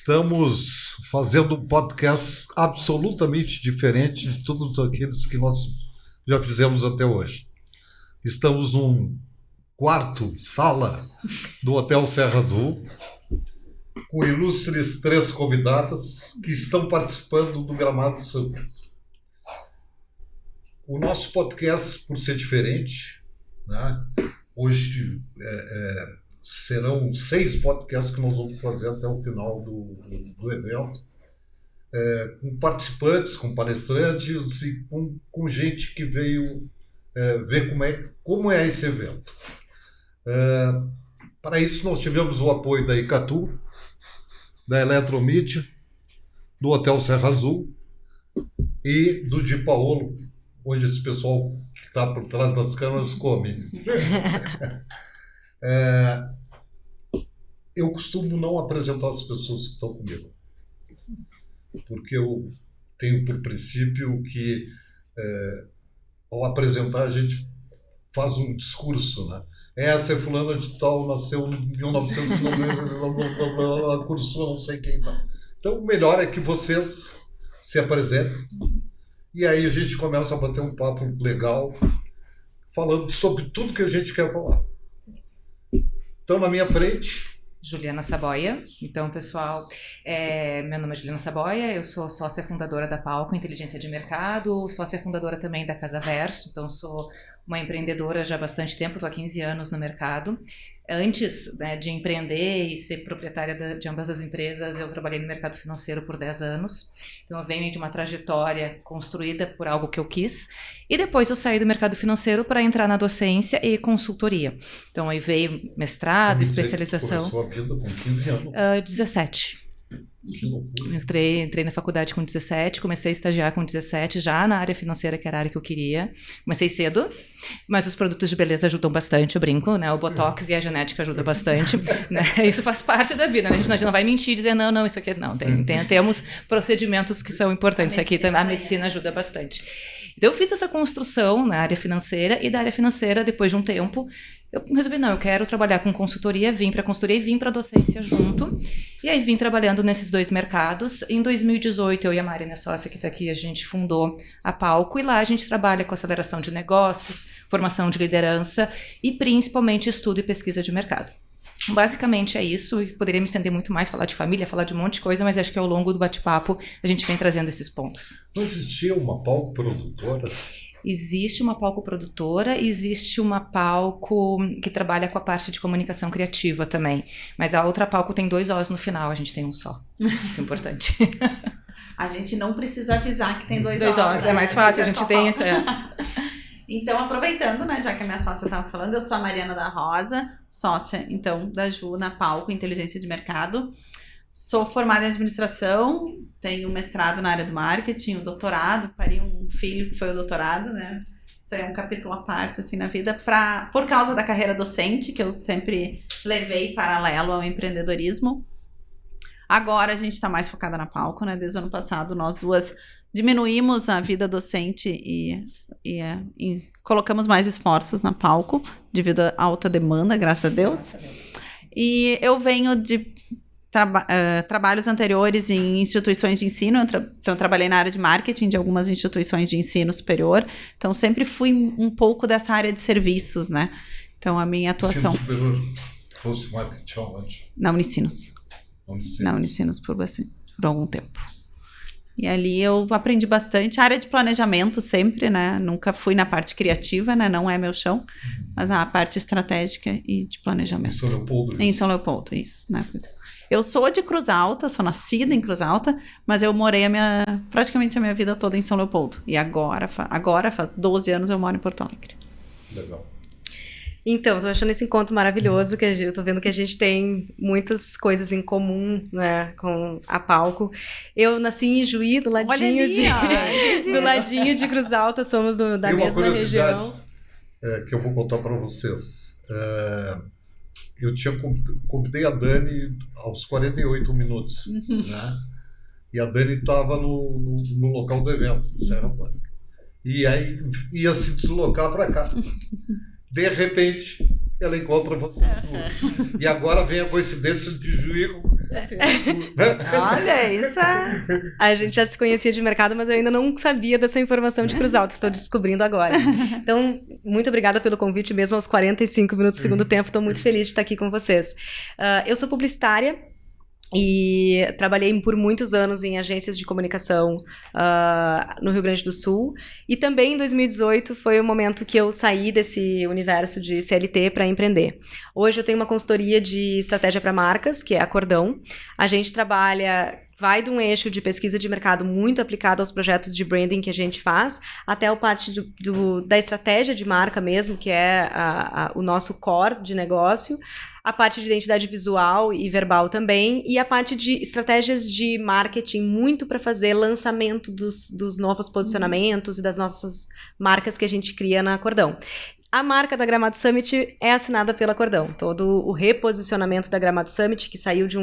Estamos fazendo um podcast absolutamente diferente de todos aqueles que nós já fizemos até hoje. Estamos num quarto, sala, do Hotel Serra Azul, com ilustres 3 convidadas que estão participando do Gramado do São Pedro. O nosso podcast, por ser diferente, né, hoje serão 6 podcasts que nós vamos fazer até o final do evento, com participantes, com palestrantes e com gente que veio ver como é esse evento. Para isso nós tivemos o apoio da Icatu, da Eletromídia, do Hotel Serra Azul e do Di Paolo, onde esse pessoal que está por trás das câmeras come. Eu costumo não apresentar as pessoas que estão comigo, porque eu tenho por princípio que ao apresentar a gente faz um discurso, né? Essa é fulana de tal, nasceu em 1990, cursou não sei quem e tal. Então o melhor é que vocês se apresentem e aí a gente começa a bater um papo legal, falando sobre tudo que a gente quer falar. Então, na minha frente... Juliana Saboia. Então, pessoal, meu nome é Juliana Saboia, eu sou sócia fundadora da Palco Inteligência de Mercado, sócia fundadora também da Casa Verso, então sou uma empreendedora já há bastante tempo, estou há 15 anos no mercado. Antes, né, de empreender e ser proprietária de ambas as empresas, eu trabalhei no mercado financeiro por 10 anos. Então eu venho de uma trajetória construída por algo que eu quis. E depois eu saí do mercado financeiro para entrar na docência e consultoria. Então aí veio mestrado, especialização. Começou a vida com 15 anos. 17. Que loucura. Entrei na faculdade com 17, comecei a estagiar com 17, já na área financeira, que era a área que eu queria. Comecei cedo, mas os produtos de beleza ajudam bastante, eu brinco, né? O Botox e a genética ajudam bastante, né? Isso faz parte da vida, né? A gente não vai mentir e dizer, não, isso aqui não. Temos procedimentos que são importantes aqui, a medicina ajuda bastante. Então eu fiz essa construção na área financeira e da área financeira, depois de um tempo, eu resolvi, eu quero trabalhar com consultoria, vim para a consultoria e vim para a docência junto. E aí vim trabalhando nesses 2 mercados. Em 2018, eu e a Mari, minha sócia que está aqui, a gente fundou a Palco e lá a gente trabalha com aceleração de negócios, formação de liderança e principalmente estudo e pesquisa de mercado. Basicamente é isso, eu poderia me estender muito mais, falar de família, falar de um monte de coisa, mas acho que ao longo do bate-papo a gente vem trazendo esses pontos. Não existia uma Palco produtora? Existe uma Palco produtora, existe uma Palco que trabalha com a parte de comunicação criativa também. Mas a outra Palco tem 2 Os no final, a gente tem um só. Isso é importante. A gente não precisa avisar que tem 2 Os. É mais fácil, a gente tem essa... Então, aproveitando, né, já que a minha sócia estava falando, eu sou a Mariana da Rosa, sócia, então, da Ju na Palco Inteligência de Mercado. Sou formada em administração, tenho mestrado na área do marketing, o doutorado, parei um filho que foi o doutorado, né? Isso aí é um capítulo à parte, assim, na vida, por causa da carreira docente, que eu sempre levei paralelo ao empreendedorismo. Agora a gente está mais focada na Palco, né? Desde o ano passado, nós duas diminuímos a vida docente e colocamos mais esforços na Palco, devido à alta demanda, graças a Deus. E eu venho de trabalhos anteriores em instituições de ensino, então eu trabalhei na área de marketing de algumas instituições de ensino superior, então sempre fui um pouco dessa área de serviços, né? Então a minha atuação... Ensino superior fosse marketing onde? Na Unicinos. Na Unicinos por algum tempo. E ali eu aprendi bastante, área de planejamento sempre, né? Nunca fui na parte criativa, né? Não é meu chão, mas a parte estratégica e de planejamento. Em São Leopoldo? Em São Leopoldo, isso, né? Eu sou de Cruz Alta, sou nascida em Cruz Alta, mas eu morei praticamente a minha vida toda em São Leopoldo. E agora faz 12 anos eu moro em Porto Alegre. Legal. Então, tô achando esse encontro maravilhoso, que eu tô vendo que a gente tem muitas coisas em comum, né, com a Palco. Eu nasci em Ijuí, do ladinho do ladinho de Cruz Alta, somos da mesma região. Que eu vou contar para vocês. Eu convidei a Dani aos 48 minutos, né? E a Dani estava no local do evento, no Serra Pânica. E aí ia se deslocar para cá. De repente, ela encontra vocês duas. E agora vem a coincidência de Juí Olha, isso é... A gente já se conhecia de mercado, mas eu ainda não sabia dessa informação de Cruz Alta. Estou descobrindo agora. Então, muito obrigada pelo convite, mesmo aos 45 minutos do segundo tempo. Estou muito feliz de estar aqui com vocês. Eu sou publicitária e trabalhei por muitos anos em agências de comunicação no Rio Grande do Sul. E também em 2018 foi o momento que eu saí desse universo de CLT para empreender. Hoje eu tenho uma consultoria de estratégia para marcas, que é a Cordão. A gente vai de um eixo de pesquisa de mercado muito aplicado aos projetos de branding que a gente faz, até a parte da estratégia de marca mesmo, que é o nosso core de negócio, a parte de identidade visual e verbal também, e a parte de estratégias de marketing muito para fazer lançamento dos novos posicionamentos e das nossas marcas que a gente cria na Cordão. A marca da Gramado Summit é assinada pela Cordão. Todo o reposicionamento da Gramado Summit, que saiu de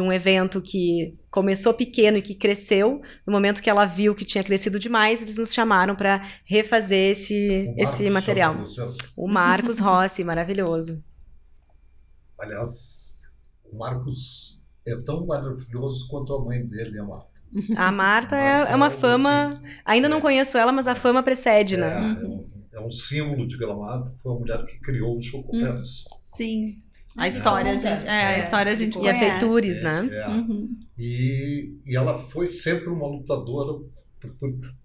um evento que começou pequeno e que cresceu, no momento que ela viu que tinha crescido demais, eles nos chamaram para refazer esse material. O Marcos Rossi, maravilhoso. Aliás, o Marcos é tão maravilhoso quanto a mãe dele é a Marta. A Marta é uma fama... Ainda não conheço ela, mas a fama precede, né? É um símbolo de Gramado. Foi a mulher que criou o Chocofés. Sim. A história, a gente E conhece. a Feitures, né? E ela foi sempre uma lutadora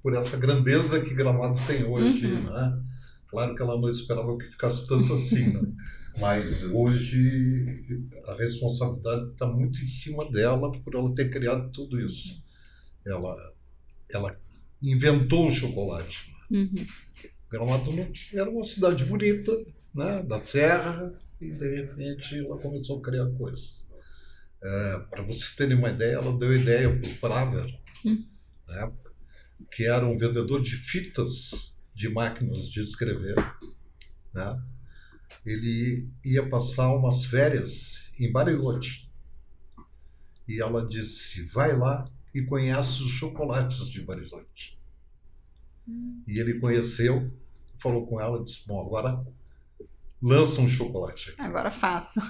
por essa grandeza que Gramado tem hoje, né? Claro que ela não esperava que ficasse tanto assim, né? Mas hoje a responsabilidade está muito em cima dela por ela ter criado tudo isso. Ela inventou o chocolate. Gramado era uma cidade bonita, né, da serra, e de repente ela começou a criar coisas. Para vocês terem uma ideia, ela deu ideia para o Praver, né, que era um vendedor de fitas de máquinas de escrever, né? Ele ia passar umas férias em Bariloche. E ela disse, vai lá e conhece os chocolates de Bariloche. E ele conheceu, falou com ela e disse, bom, agora lança um chocolate. Agora faço.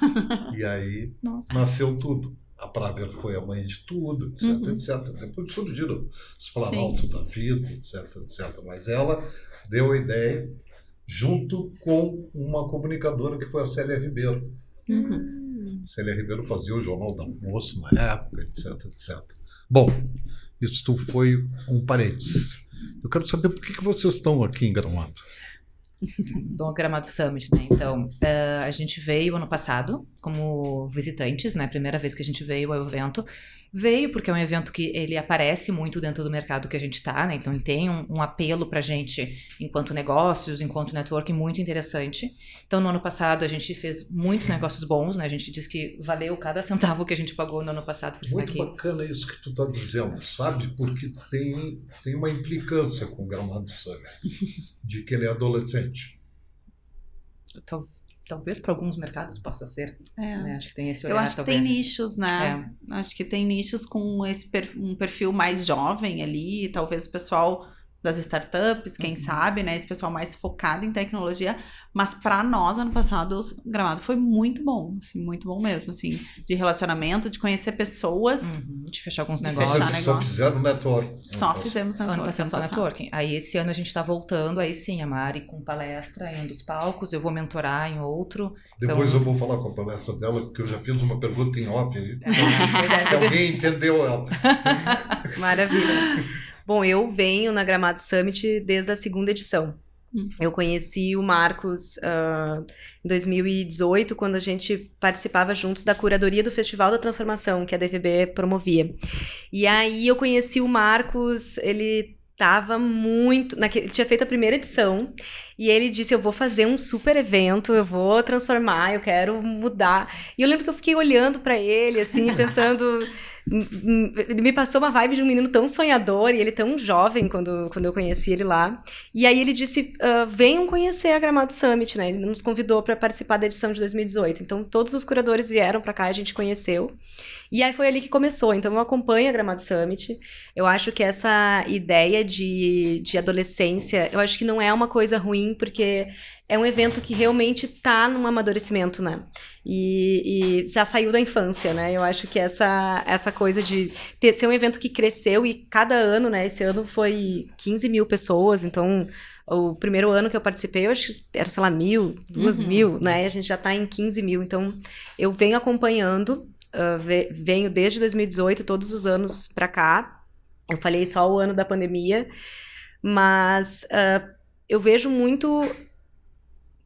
E aí nasceu tudo. A Praver foi a mãe de tudo, etc, etc. Depois surgiram os Planalto da vida, etc, etc. Mas ela deu a ideia junto com uma comunicadora que foi a Célia Ribeiro. Célia Ribeiro fazia o Jornal do Almoço na época, etc, etc. Bom, isso foi um parênteses. Eu quero saber por que vocês estão aqui em Gramado. Do Gramado Summit, né? Então, a gente veio ano passado como visitantes, né? Primeira vez que a gente veio ao evento. Veio porque é um evento que ele aparece muito dentro do mercado que a gente está, né? Então, ele tem um apelo pra gente enquanto negócios, enquanto networking muito interessante. Então, no ano passado, a gente fez muitos negócios bons, né? A gente diz que valeu cada centavo que a gente pagou no ano passado por estar aqui. Muito bacana isso que tu está dizendo, sabe? Porque tem uma implicância com o Gramado Summit, de que ele é adolescente. Talvez para alguns mercados possa ser. Né? Acho que tem esse olhar, eu acho que talvez. tem nichos, né? Acho que tem nichos com um perfil mais jovem ali, talvez o pessoal das startups, quem sabe, né? Esse pessoal mais focado em tecnologia. Mas para nós, ano passado, o Gramado foi muito bom, assim, muito bom mesmo, assim, de relacionamento, de conhecer pessoas. De fechar alguns De negócios. fechar Mas só fizeram network. Só fizemos networking. Ano passado com networking. Aí esse ano a gente tá voltando, aí sim, a Mari com palestra em um dos palcos, eu vou mentorar em outro. Depois então... eu vou falar com a palestra dela, porque eu já fiz uma pergunta em off. Pois se alguém entendeu ela. Maravilha. Bom, eu venho na Gramado Summit desde a segunda edição. Eu conheci o Marcos em 2018, quando a gente participava juntos da curadoria do Festival da Transformação, que a DVB promovia. E aí eu conheci o Marcos, ele estava muito... tinha feito a primeira edição, e ele disse, eu vou fazer um super evento, eu vou transformar, eu quero mudar. E eu lembro que eu fiquei olhando para ele, assim, pensando... Ele me passou uma vibe de um menino tão sonhador, e ele tão jovem quando eu conheci ele lá. E aí ele disse, venham conhecer a Gramado Summit, né? Ele nos convidou para participar da edição de 2018. Então todos os curadores vieram para cá, a gente conheceu. E aí foi ali que começou. Então eu acompanho a Gramado Summit. Eu acho que essa ideia de adolescência, eu acho que não é uma coisa ruim, porque é um evento que realmente tá num amadurecimento, né? E já saiu da infância, né? Eu acho que essa coisa de ser um evento que cresceu e cada ano, né? Esse ano foi 15 mil pessoas, então o primeiro ano que eu participei, eu acho que era, sei lá, 1.000, 2.000, né? E a gente já tá em 15 mil, então eu venho acompanhando, venho desde 2018, todos os anos pra cá. Eu falei só o ano da pandemia, mas eu vejo muito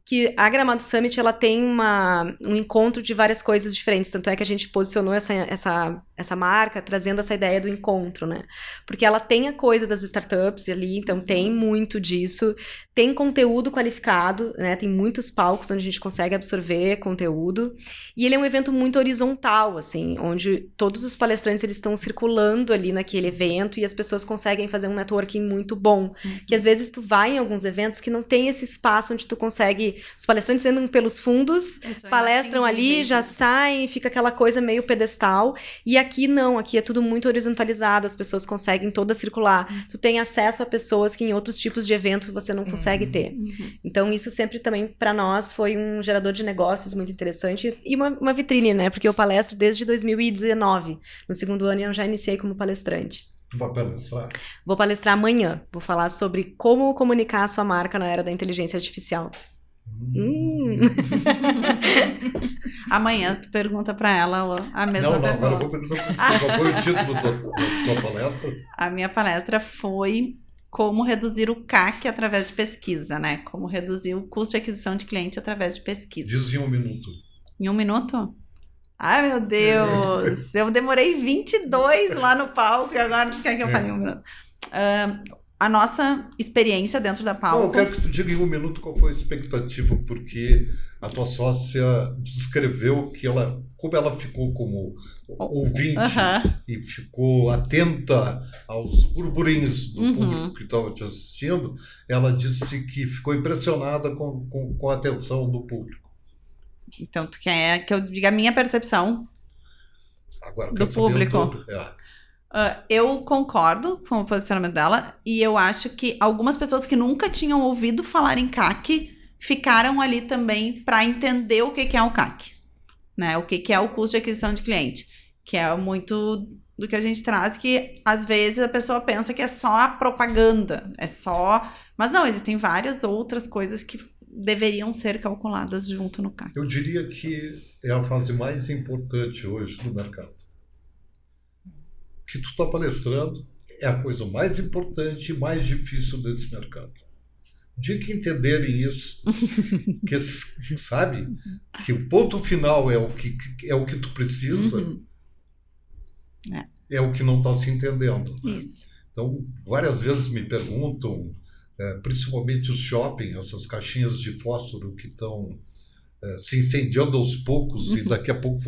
que a Gramado Summit, ela tem um encontro de várias coisas diferentes, tanto é que a gente posicionou essa marca trazendo essa ideia do encontro, né? Porque ela tem a coisa das startups ali, então tem muito disso, tem conteúdo qualificado, né? Tem muitos palcos onde a gente consegue absorver conteúdo, e ele é um evento muito horizontal, assim, onde todos os palestrantes, eles estão circulando ali naquele evento, e as pessoas conseguem fazer um networking muito bom, que às vezes tu vai em alguns eventos que não tem esse espaço onde tu consegue. Os palestrantes entram pelos fundos, palestram ali, já saem, fica aquela coisa meio pedestal. E aqui não, aqui é tudo muito horizontalizado, as pessoas conseguem todas circular. Tu tem acesso a pessoas que em outros tipos de eventos você não consegue ter. Então isso sempre também, para nós, foi um gerador de negócios muito interessante e uma vitrine, né? Porque eu palestro desde 2019. No segundo ano eu já iniciei como palestrante. Tu vai palestrar? Vou palestrar amanhã. Vou falar sobre como comunicar a sua marca na era da inteligência artificial. Amanhã tu pergunta pra ela a mesma pergunta. Agora eu vou perguntar qual foi o título da tua palestra. A minha palestra foi como reduzir o CAC através de pesquisa, né? Como reduzir o custo de aquisição de cliente através de pesquisa. Diz em 1 minuto. Em 1 minuto? Ai, meu Deus! Eu demorei 22 lá no palco e agora tu quer que eu fale em 1 minuto? A nossa experiência dentro da palco... Eu quero que tu diga em 1 minuto qual foi a expectativa, porque a tua sócia descreveu como ela ficou como ouvinte e ficou atenta aos burburinhos do público que estava te assistindo. Ela disse que ficou impressionada com a atenção do público. Então, tu quer que eu diga a minha percepção agora, do público? Eu concordo com o posicionamento dela e eu acho que algumas pessoas que nunca tinham ouvido falar em CAC ficaram ali também para entender o que é o CAC, né? O que é o custo de aquisição de cliente, que é muito do que a gente traz, que às vezes a pessoa pensa que é só a propaganda, mas não, existem várias outras coisas que deveriam ser calculadas junto no CAC. Eu diria que é a fase mais importante hoje no mercado. O que tu está palestrando é a coisa mais importante e mais difícil desse mercado. O dia que entenderem isso, que sabe, que o ponto final é o que tu precisa, é o que não está se entendendo. Isso. Então, várias vezes me perguntam, principalmente os shopping, essas caixinhas de fósforo que estão se incendiando aos poucos e daqui a pouco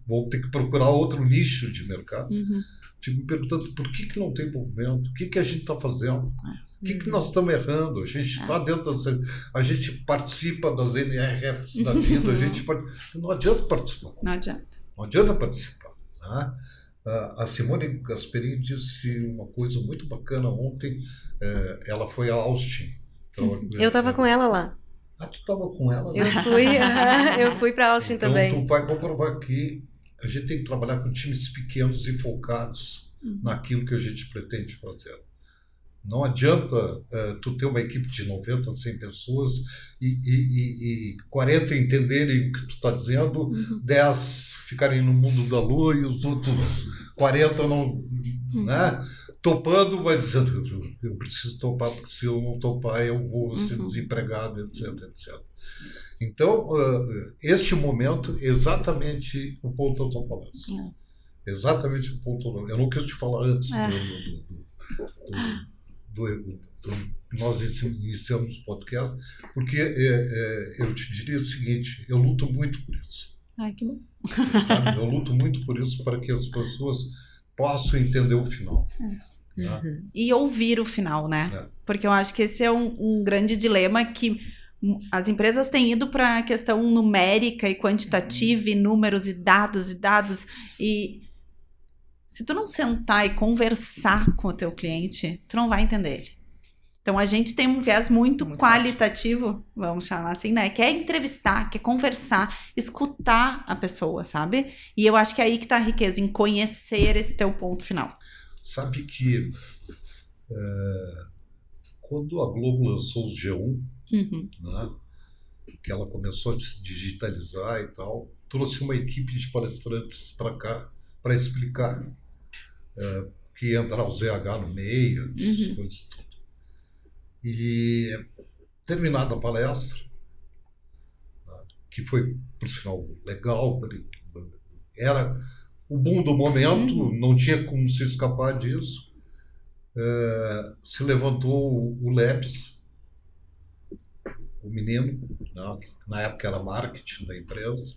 vão ter que procurar outro nicho de mercado. Fico me perguntando por que não tem movimento, o que a gente está fazendo, o que nós estamos errando. A gente está dentro a gente participa das NRFs da vida, não adianta participar. Não adianta participar. Né? A Simone Gasperini disse uma coisa muito bacana ontem. Ela foi a Austin. Eu estava com ela lá. Tu estava com ela? Né? Eu fui para Austin então, também. Tu vai comprovar que a gente tem que trabalhar com times pequenos e focados naquilo que a gente pretende fazer. Não adianta tu ter uma equipe de 90, 100 pessoas e 40 entenderem o que tu está dizendo, 10 ficarem no mundo da lua e os outros 40 não, né? Topando, mas eu preciso topar, porque se eu não topar eu vou ser desempregado, etc, etc. Então, este momento é exatamente o ponto da tua palestra. Exatamente o ponto. Eu não quis te falar antes nós iniciamos o podcast, porque eu te diria o seguinte: eu luto muito por isso. Ai, que bom. Sabe? Eu luto muito por isso, para que as pessoas possam entender o final. Né? E ouvir o final, né? Porque eu acho que esse é um grande dilema que as empresas têm ido para a questão numérica e quantitativa e números e dados e se tu não sentar e conversar com o teu cliente, tu não vai entender ele. Então, a gente tem um viés muito qualitativo, vamos chamar assim, né? Quer entrevistar, quer conversar, escutar a pessoa, sabe? E eu acho que é aí que tá a riqueza, em conhecer esse teu ponto final. Sabe que quando a Globo lançou o G1, né, que ela começou a se digitalizar e tal, trouxe uma equipe de palestrantes para cá para explicar que ia entrar o ZH no meio, essas coisas todas. E terminada a palestra, que foi, por sinal, legal, era o boom do momento, não tinha como se escapar disso, se levantou o Lebs, o menino, né, que na época era marketing da empresa,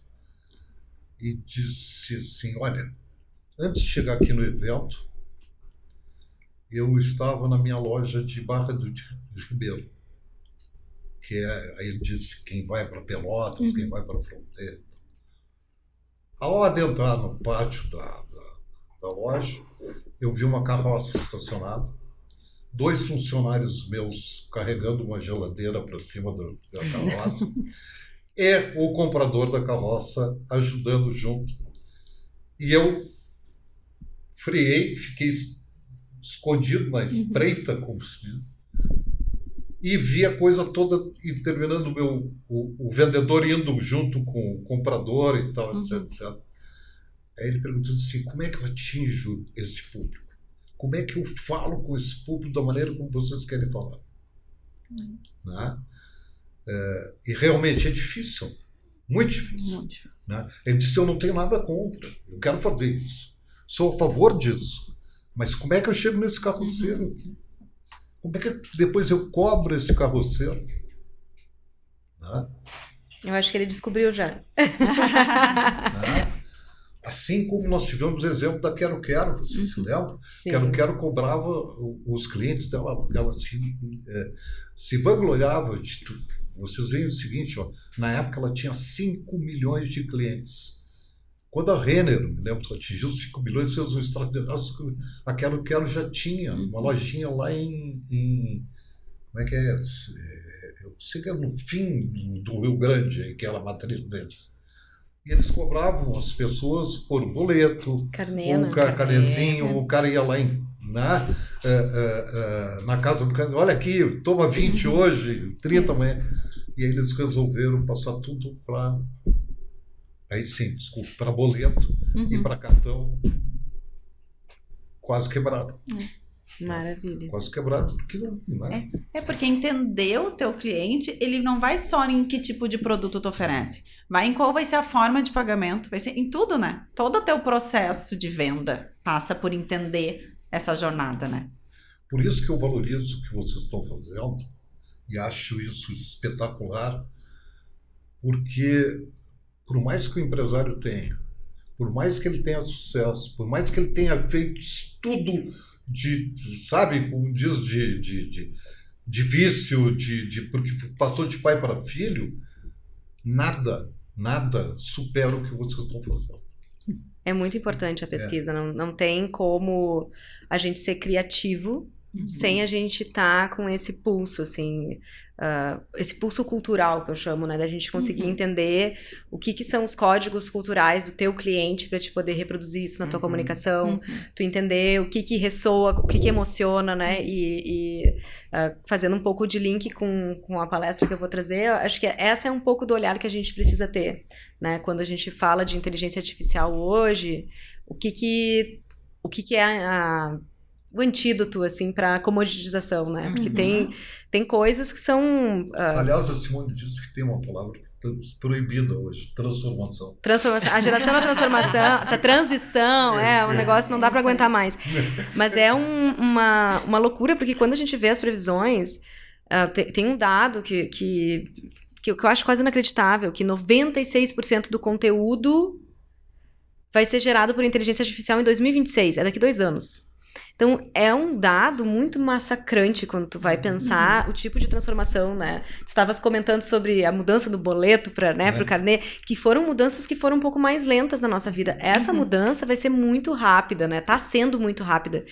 e disse assim, olha, antes de chegar aqui no evento, eu estava na minha loja de Barra do Ribeiro, que aí ele disse quem vai para Pelotas, quem vai para a fronteira. A hora de entrar no pátio da loja, eu vi uma carroça estacionada, 2 funcionários meus carregando uma geladeira para cima da carroça e o comprador da carroça ajudando junto. E eu friei, fiquei escondido na espreita, como se diz, e vi a coisa toda, e terminando o vendedor indo junto com o comprador e tal, etc. Aí ele perguntou assim, como é que eu atinjo esse público? Como é que eu falo com esse público da maneira como vocês querem falar? Né? E realmente é difícil, muito difícil. Muito difícil. Né? Ele disse, eu não tenho nada contra, eu quero fazer isso, sou a favor disso, mas como é que eu chego nesse carroceiro aqui? Como é que depois eu cobro esse carroceiro? Né? Eu acho que ele descobriu já. Né? Assim como nós tivemos o exemplo da Quero Quero, você se lembra? Sim. Quero Quero cobrava os clientes dela, ela se vangloriava de tudo. Vocês veem o seguinte, ó, na época ela tinha 5 milhões de clientes. Quando a Renner, me lembro, atingiu 5 milhões, fez um extraordinário, a Quero Quero já tinha uma lojinha lá em como é que é? Eu sei que é no fim do Rio Grande, que era a matriz deles. E eles cobravam as pessoas por boleto, Carnena, canezinho, o cara ia lá na casa do cara, olha aqui, toma 20 hoje, 30 amanhã. E aí eles resolveram passar tudo para... Aí sim, desculpa, para boleto e para cartão. Quase quebrado. Maravilha. Quase quebrado. Porque não é. Porque entender o teu cliente, ele não vai só em que tipo de produto tu oferece. Vai em qual vai ser a forma de pagamento, vai ser em tudo, né? Todo o teu processo de venda passa por entender essa jornada, né? Por isso que eu valorizo o que vocês estão fazendo e acho isso espetacular, porque por mais que o empresário tenha, por mais que ele tenha sucesso, por mais que ele tenha feito estudo sabe, como diz, de vício, porque passou de pai para filho, nada supera o que vocês estão fazendo. É muito importante a pesquisa, não tem como a gente ser criativo sem a gente estar com esse pulso, assim, esse pulso cultural que eu chamo, né, da gente conseguir entender o que são os códigos culturais do teu cliente para te poder reproduzir isso na tua comunicação, tu entender o que ressoa, o que emociona, né, e fazendo um pouco de link com a palestra que eu vou trazer, eu acho que essa é um pouco do olhar que a gente precisa ter, né, quando a gente fala de inteligência artificial hoje, o que é o antídoto, assim, para a comoditização, né? Porque tem coisas que são... Aliás, a Simone disse que tem uma palavra proibida hoje, transformação. A geração da transformação, da transição, um negócio que não dá para aguentar mais. Mas é uma loucura, porque quando a gente vê as previsões, tem um dado que eu acho quase inacreditável, que 96% do conteúdo vai ser gerado por inteligência artificial em 2026, é daqui 2 anos. Então, é um dado muito massacrante quando tu vai pensar o tipo de transformação, né? Tu estavas comentando sobre a mudança do boleto para, né, pro carnê, que foram mudanças que foram um pouco mais lentas na nossa vida. Essa mudança vai ser muito rápida, né? Tá sendo muito rápida.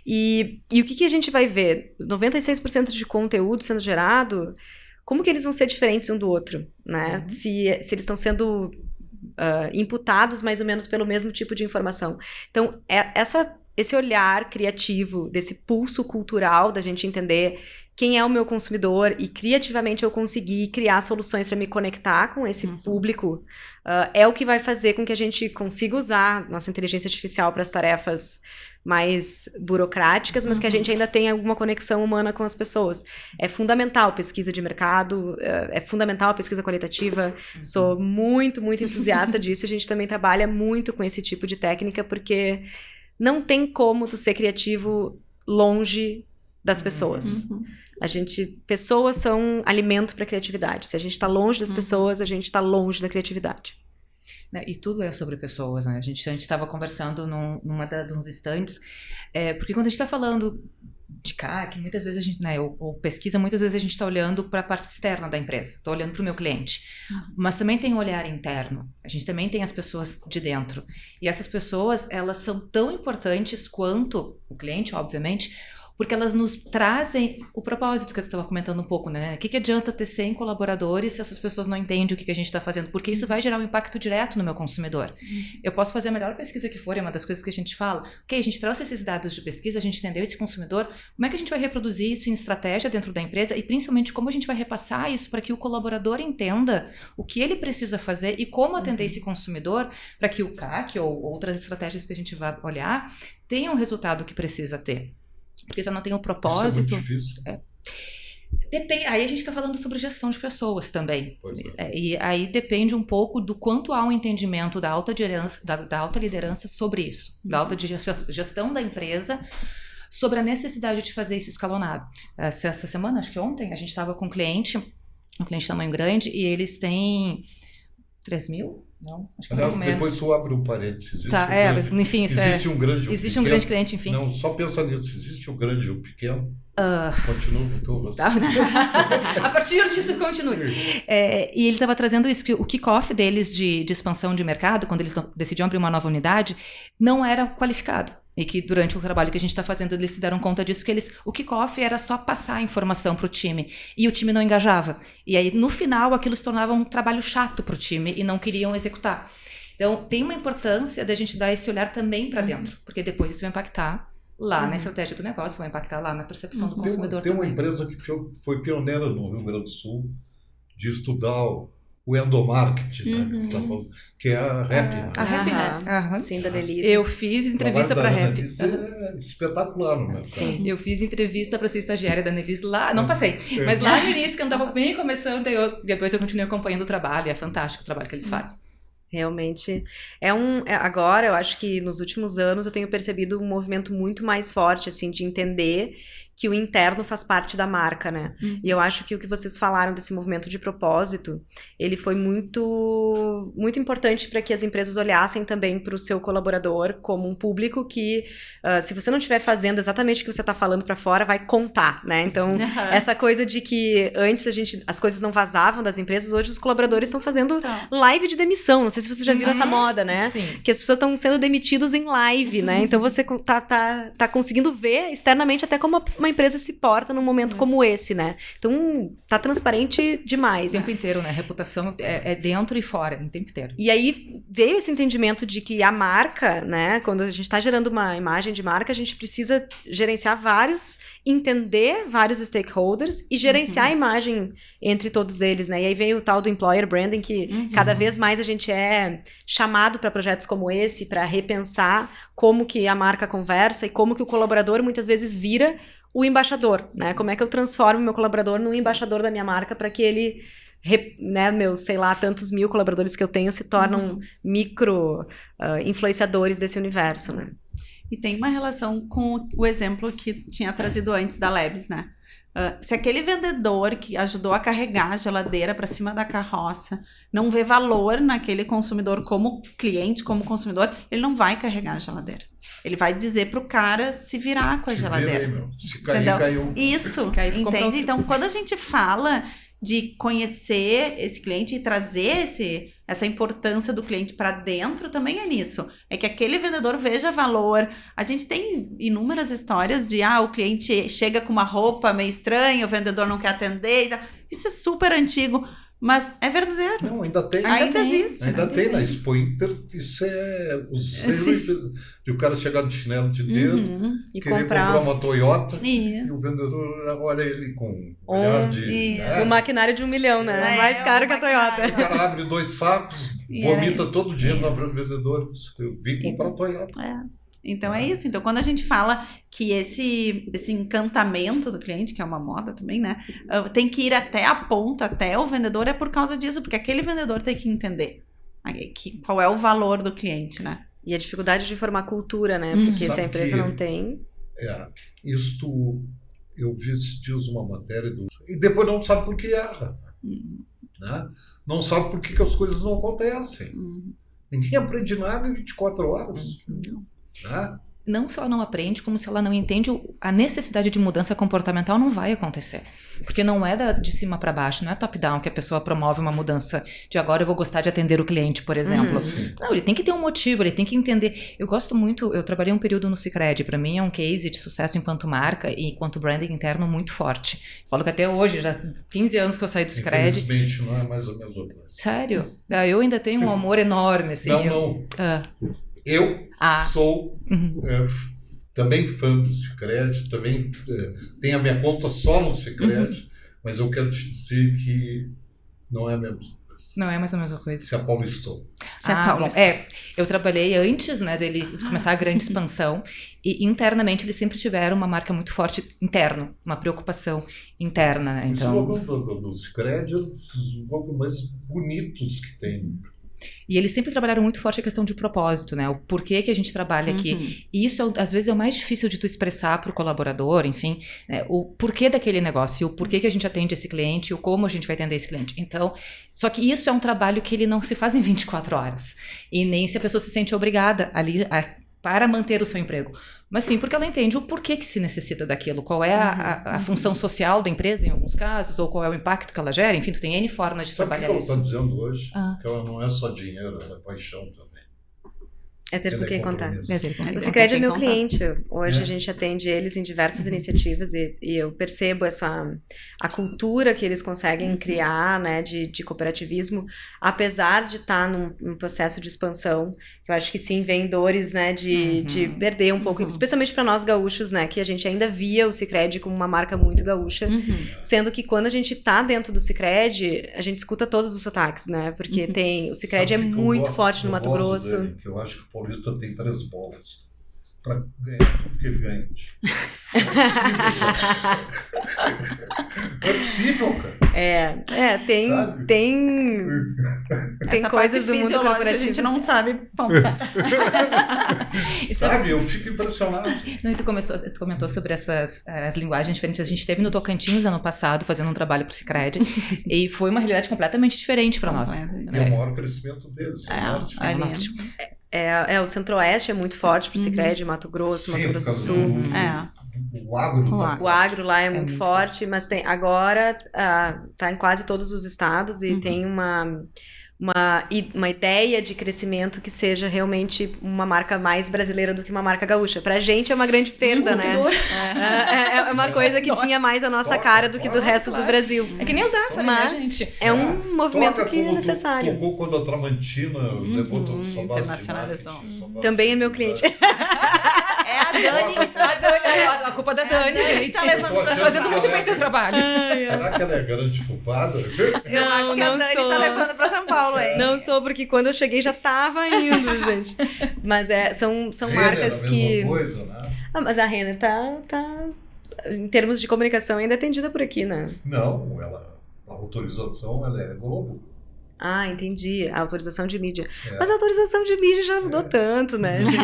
E o que a gente vai ver? 96% de conteúdo sendo gerado, como que eles vão ser diferentes um do outro, né? Se eles estão sendo imputados mais ou menos pelo mesmo tipo de informação. Então, esse olhar criativo, desse pulso cultural da gente entender quem é o meu consumidor e criativamente eu conseguir criar soluções para me conectar com esse público, é o que vai fazer com que a gente consiga usar nossa inteligência artificial para as tarefas mais burocráticas, mas que a gente ainda tenha alguma conexão humana com as pessoas. É fundamental pesquisa de mercado, é fundamental pesquisa qualitativa. Sou muito, muito entusiasta disso. A gente também trabalha muito com esse tipo de técnica, porque não tem como tu ser criativo longe das pessoas. Pessoas são alimento para criatividade. Se a gente está longe das pessoas, a gente está longe da criatividade. E tudo é sobre pessoas, né? A gente estava conversando nos stands, porque quando a gente está falando de CAC, muitas vezes a gente, né, ou pesquisa, muitas vezes a gente está olhando para a parte externa da empresa, estou olhando para o meu cliente, mas também tem um olhar interno, a gente também tem as pessoas de dentro, e essas pessoas, elas são tão importantes quanto o cliente, obviamente, porque elas nos trazem o propósito que eu estava comentando um pouco, né? O que adianta ter 100 colaboradores se essas pessoas não entendem o que a gente está fazendo? Porque isso vai gerar um impacto direto no meu consumidor. Eu posso fazer a melhor pesquisa que for, é uma das coisas que a gente fala. Ok, a gente trouxe esses dados de pesquisa, a gente entendeu esse consumidor, como é que a gente vai reproduzir isso em estratégia dentro da empresa e principalmente como a gente vai repassar isso para que o colaborador entenda o que ele precisa fazer e como atender esse consumidor para que o CAC ou outras estratégias que a gente vai olhar tenham o resultado que precisa ter. Porque se eu não tenho um propósito... Isso é muito difícil. Depende, aí a gente está falando sobre gestão de pessoas também. E aí depende um pouco do quanto há um entendimento da alta liderança sobre isso. Da alta gestão da empresa, sobre a necessidade de fazer isso escalonado. Essa semana, acho que ontem, a gente estava com um cliente de tamanho grande, e eles têm 3 mil? Não, acho que aliás, um pouco depois menos. tu abre um parênteses. Enfim, isso existe um grande e um existe um pequeno. grande cliente, enfim. Não, só pensa nisso. Existe um grande e um pequeno. Continua no teu rosto. A partir disso, continue. E ele estava trazendo isso, que o kick-off deles de expansão de mercado, quando eles decidiam abrir uma nova unidade, não era qualificado. E que durante o trabalho que a gente está fazendo, eles se deram conta disso, que o kick-off era só passar a informação para o time. E o time não engajava. E aí, no final, aquilo se tornava um trabalho chato para o time e não queriam executar. Então, tem uma importância da gente dar esse olhar também para dentro, porque depois isso vai impactar lá na estratégia do negócio, vai impactar lá na percepção do consumidor tem também. Tem uma empresa que foi pioneira no Rio Grande do Sul de estudar o endomarketing, né, que é a Rap. Né? A Rap, né? Sim, da Nelise. Eu fiz entrevista para a Rap. É espetacular no mercado. Sim. Eu fiz entrevista para ser estagiária da Nelise lá, não passei, mas lá no início, quando eu estava bem começando, depois eu continuei acompanhando o trabalho, é fantástico o trabalho que eles fazem. Realmente. Agora, eu acho que nos últimos anos eu tenho percebido um movimento muito mais forte, assim, de entender que o interno faz parte da marca, né? E eu acho que o que vocês falaram desse movimento de propósito, ele foi muito, muito importante para que as empresas olhassem também para o seu colaborador como um público que, se você não estiver fazendo exatamente o que você está falando para fora, vai contar, né? Então, essa coisa de que antes as coisas não vazavam das empresas, hoje os colaboradores estão fazendo live de demissão. Não sei se vocês já viram essa moda, né? Sim. Que as pessoas estão sendo demitidos em live, né? Então, você tá conseguindo ver externamente até como uma empresa se porta num momento como esse, né? Então, tá transparente demais. O tempo inteiro, né? A reputação é dentro e fora, o tempo inteiro. E aí, veio esse entendimento de que a marca, né? Quando a gente tá gerando uma imagem de marca, a gente precisa gerenciar entender vários stakeholders e gerenciar a imagem entre todos eles, né? E aí veio o tal do employer branding, que cada vez mais a gente é chamado para projetos como esse, para repensar como que a marca conversa e como que o colaborador muitas vezes vira o embaixador, né? Como é que eu transformo o meu colaborador no embaixador da minha marca para que ele, né, meus, sei lá, tantos mil colaboradores que eu tenho se tornam micro influenciadores desse universo, né? E tem uma relação com o exemplo que tinha trazido antes da Labs, né? Se aquele vendedor que ajudou a carregar a geladeira para cima da carroça não vê valor naquele consumidor como cliente, como consumidor, ele não vai carregar a geladeira. Ele vai dizer pro cara se virar com a geladeira. Virei, meu. Se cair, caiu. Isso, Se cair, entende? Então, quando a gente fala de conhecer esse cliente e trazer essa importância do cliente para dentro, também é nisso. É que aquele vendedor veja valor. A gente tem inúmeras histórias de o cliente chega com uma roupa meio estranha, o vendedor não quer atender. E tal. Isso é super antigo, mas é verdadeiro. Não, ainda tem. Ainda existe. Ainda tem na Expo Inter, isso é os erros de o cara chegar de chinelo de dedo, E querer comprar uma Toyota, e o vendedor olha ele com um olhar de... O maquinário de 1 milhão, né? Mais caro que a Toyota. O cara abre 2 sacos, vomita todo dia no vendedor. Eu vim comprar Toyota. Então é isso. Então, quando a gente fala que esse encantamento do cliente, que é uma moda também, né? Tem que ir até a ponta, até o vendedor, é por causa disso, porque aquele vendedor tem que entender qual é o valor do cliente, né? E a dificuldade de formar cultura, né? Porque se a empresa não tem... Eu vi esses dias uma matéria e depois não sabe por que erra. Né? Não sabe por que as coisas não acontecem. Ninguém aprende nada em 24 horas. Né? Não só não aprende, como se ela não entende a necessidade de mudança comportamental não vai acontecer. Porque não é de cima para baixo, não é top-down que a pessoa promove uma mudança de agora eu vou gostar de atender o cliente, por exemplo. Não, ele tem que ter um motivo, ele tem que entender. Eu gosto muito, eu trabalhei um período no Sicredi, para mim é um case de sucesso enquanto marca e enquanto branding interno muito forte. Falo que até hoje, já 15 anos que eu saí do Sicredi. Infelizmente, não é mais ou menos outra coisa. Sério? Eu ainda tenho um amor enorme, assim. Eu sou também fã do Sicredi, também tenho a minha conta só no Sicredi, mas eu quero te dizer que não é a mesma coisa. Não é mais a mesma coisa. Se apaulistou. Bom, eu trabalhei antes, né, dele começar a grande expansão e internamente eles sempre tiveram uma marca muito forte interno, uma preocupação interna. Né? Então... O slogan do Sicredi é um dos slogans mais bonitos que tem. E eles sempre trabalharam muito forte a questão de propósito, né? O porquê que a gente trabalha aqui. E isso, às vezes, é o mais difícil de tu expressar para o colaborador, enfim, né? O porquê daquele negócio, o porquê que a gente atende esse cliente, o como a gente vai atender esse cliente. Então, só que isso é um trabalho que ele não se faz em 24 horas. E nem se a pessoa se sente obrigada ali para manter o seu emprego. Mas sim, porque ela entende o porquê que se necessita daquilo, qual é a função social da empresa, em alguns casos, ou qual é o impacto que ela gera, enfim, tu tem N formas de trabalhar isso. Sabe o que ela está dizendo hoje? Que ela não é só dinheiro, ela é paixão também. É ter com quem contar. O Sicredi é meu cliente. Hoje a gente atende eles em diversas iniciativas e eu percebo a cultura que eles conseguem criar, né, de cooperativismo, apesar de estar num processo de expansão, que eu acho que sim, vem dores, né, de perder um pouco, especialmente para nós gaúchos, né, que a gente ainda via o Sicredi como uma marca muito gaúcha, sendo que quando a gente tá dentro do Sicredi, a gente escuta todos os sotaques, né, porque o Sicredi é muito forte no Mato Grosso. Dele, que eu acho que o paulista tem 3 bolas para ganhar tudo que ele ganha. Não é possível, cara. Tem essa coisas do mundo corporativo que a gente não sabe pontar. Sabe, eu fico impressionado. Não, tu comentou sobre as linguagens diferentes. A gente teve no Tocantins ano passado fazendo um trabalho para o Sicredi e foi uma realidade completamente diferente para nós. É o maior crescimento deles. O Centro-Oeste é muito forte pro Sicredi, Mato Grosso, Mato Grosso do Sul. O agro lá é muito forte, mas agora tá em quase todos os estados e tem uma ideia de crescimento que seja realmente uma marca mais brasileira do que uma marca gaúcha. Pra gente é uma grande perda, né? É uma coisa que tinha mais a nossa cara do que do resto do Brasil. É que nem o Zafari, né, gente? É um movimento que é necessário. Tocou quando a Tramontina levou todo o seu internacionalizou. Também é meu cliente. É a Dani. A culpa da Dani, gente. Tá fazendo muito bem teu trabalho. Será que ela é a grande culpada? Eu acho que a Dani tá levando pra São Paulo, hein? Não sou, porque quando eu cheguei já tava indo, gente. Mas são marcas que... Coisa, né? Mas a Renner tá, em termos de comunicação, ainda é atendida por aqui, né? Não, a autorização ela é Globo. Ah, entendi. A autorização de mídia. Mas a autorização de mídia já mudou tanto, né, gente?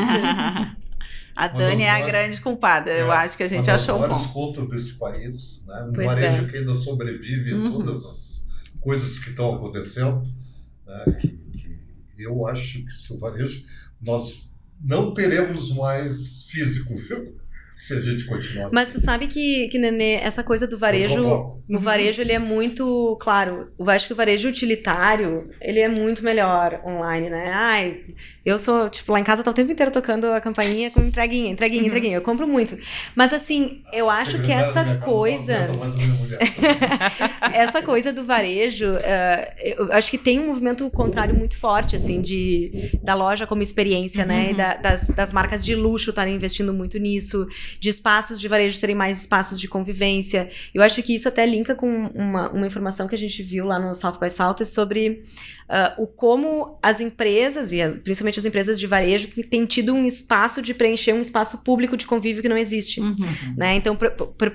A Dani é a grande culpada. Eu acho que a gente achou um ponto. Contas desse país, né? Um Pois varejo que ainda sobrevive a todas as coisas que estão acontecendo, né? Que eu acho que se o varejo, nós não teremos mais físico, viu? Se a gente continuar assim. Mas tu sabe que Nenê, essa coisa do varejo, o varejo ele é muito, claro, eu acho que o varejo utilitário, ele é muito melhor online, né? Ai, eu sou, tipo, lá em casa tá o tempo inteiro tocando a campainha com entreguinha, eu compro muito. Mas assim, eu acho que essa coisa... essa coisa do varejo, eu acho que tem um movimento contrário muito forte, assim, da loja como experiência, né? E das marcas de luxo estarem investindo muito nisso, de espaços de varejo serem mais espaços de convivência. Eu acho que isso até linka com uma informação que a gente viu lá no South by Southwest sobre o como as empresas, e principalmente as empresas de varejo, têm tido um espaço de preencher um espaço público de convívio que não existe. Né? Então,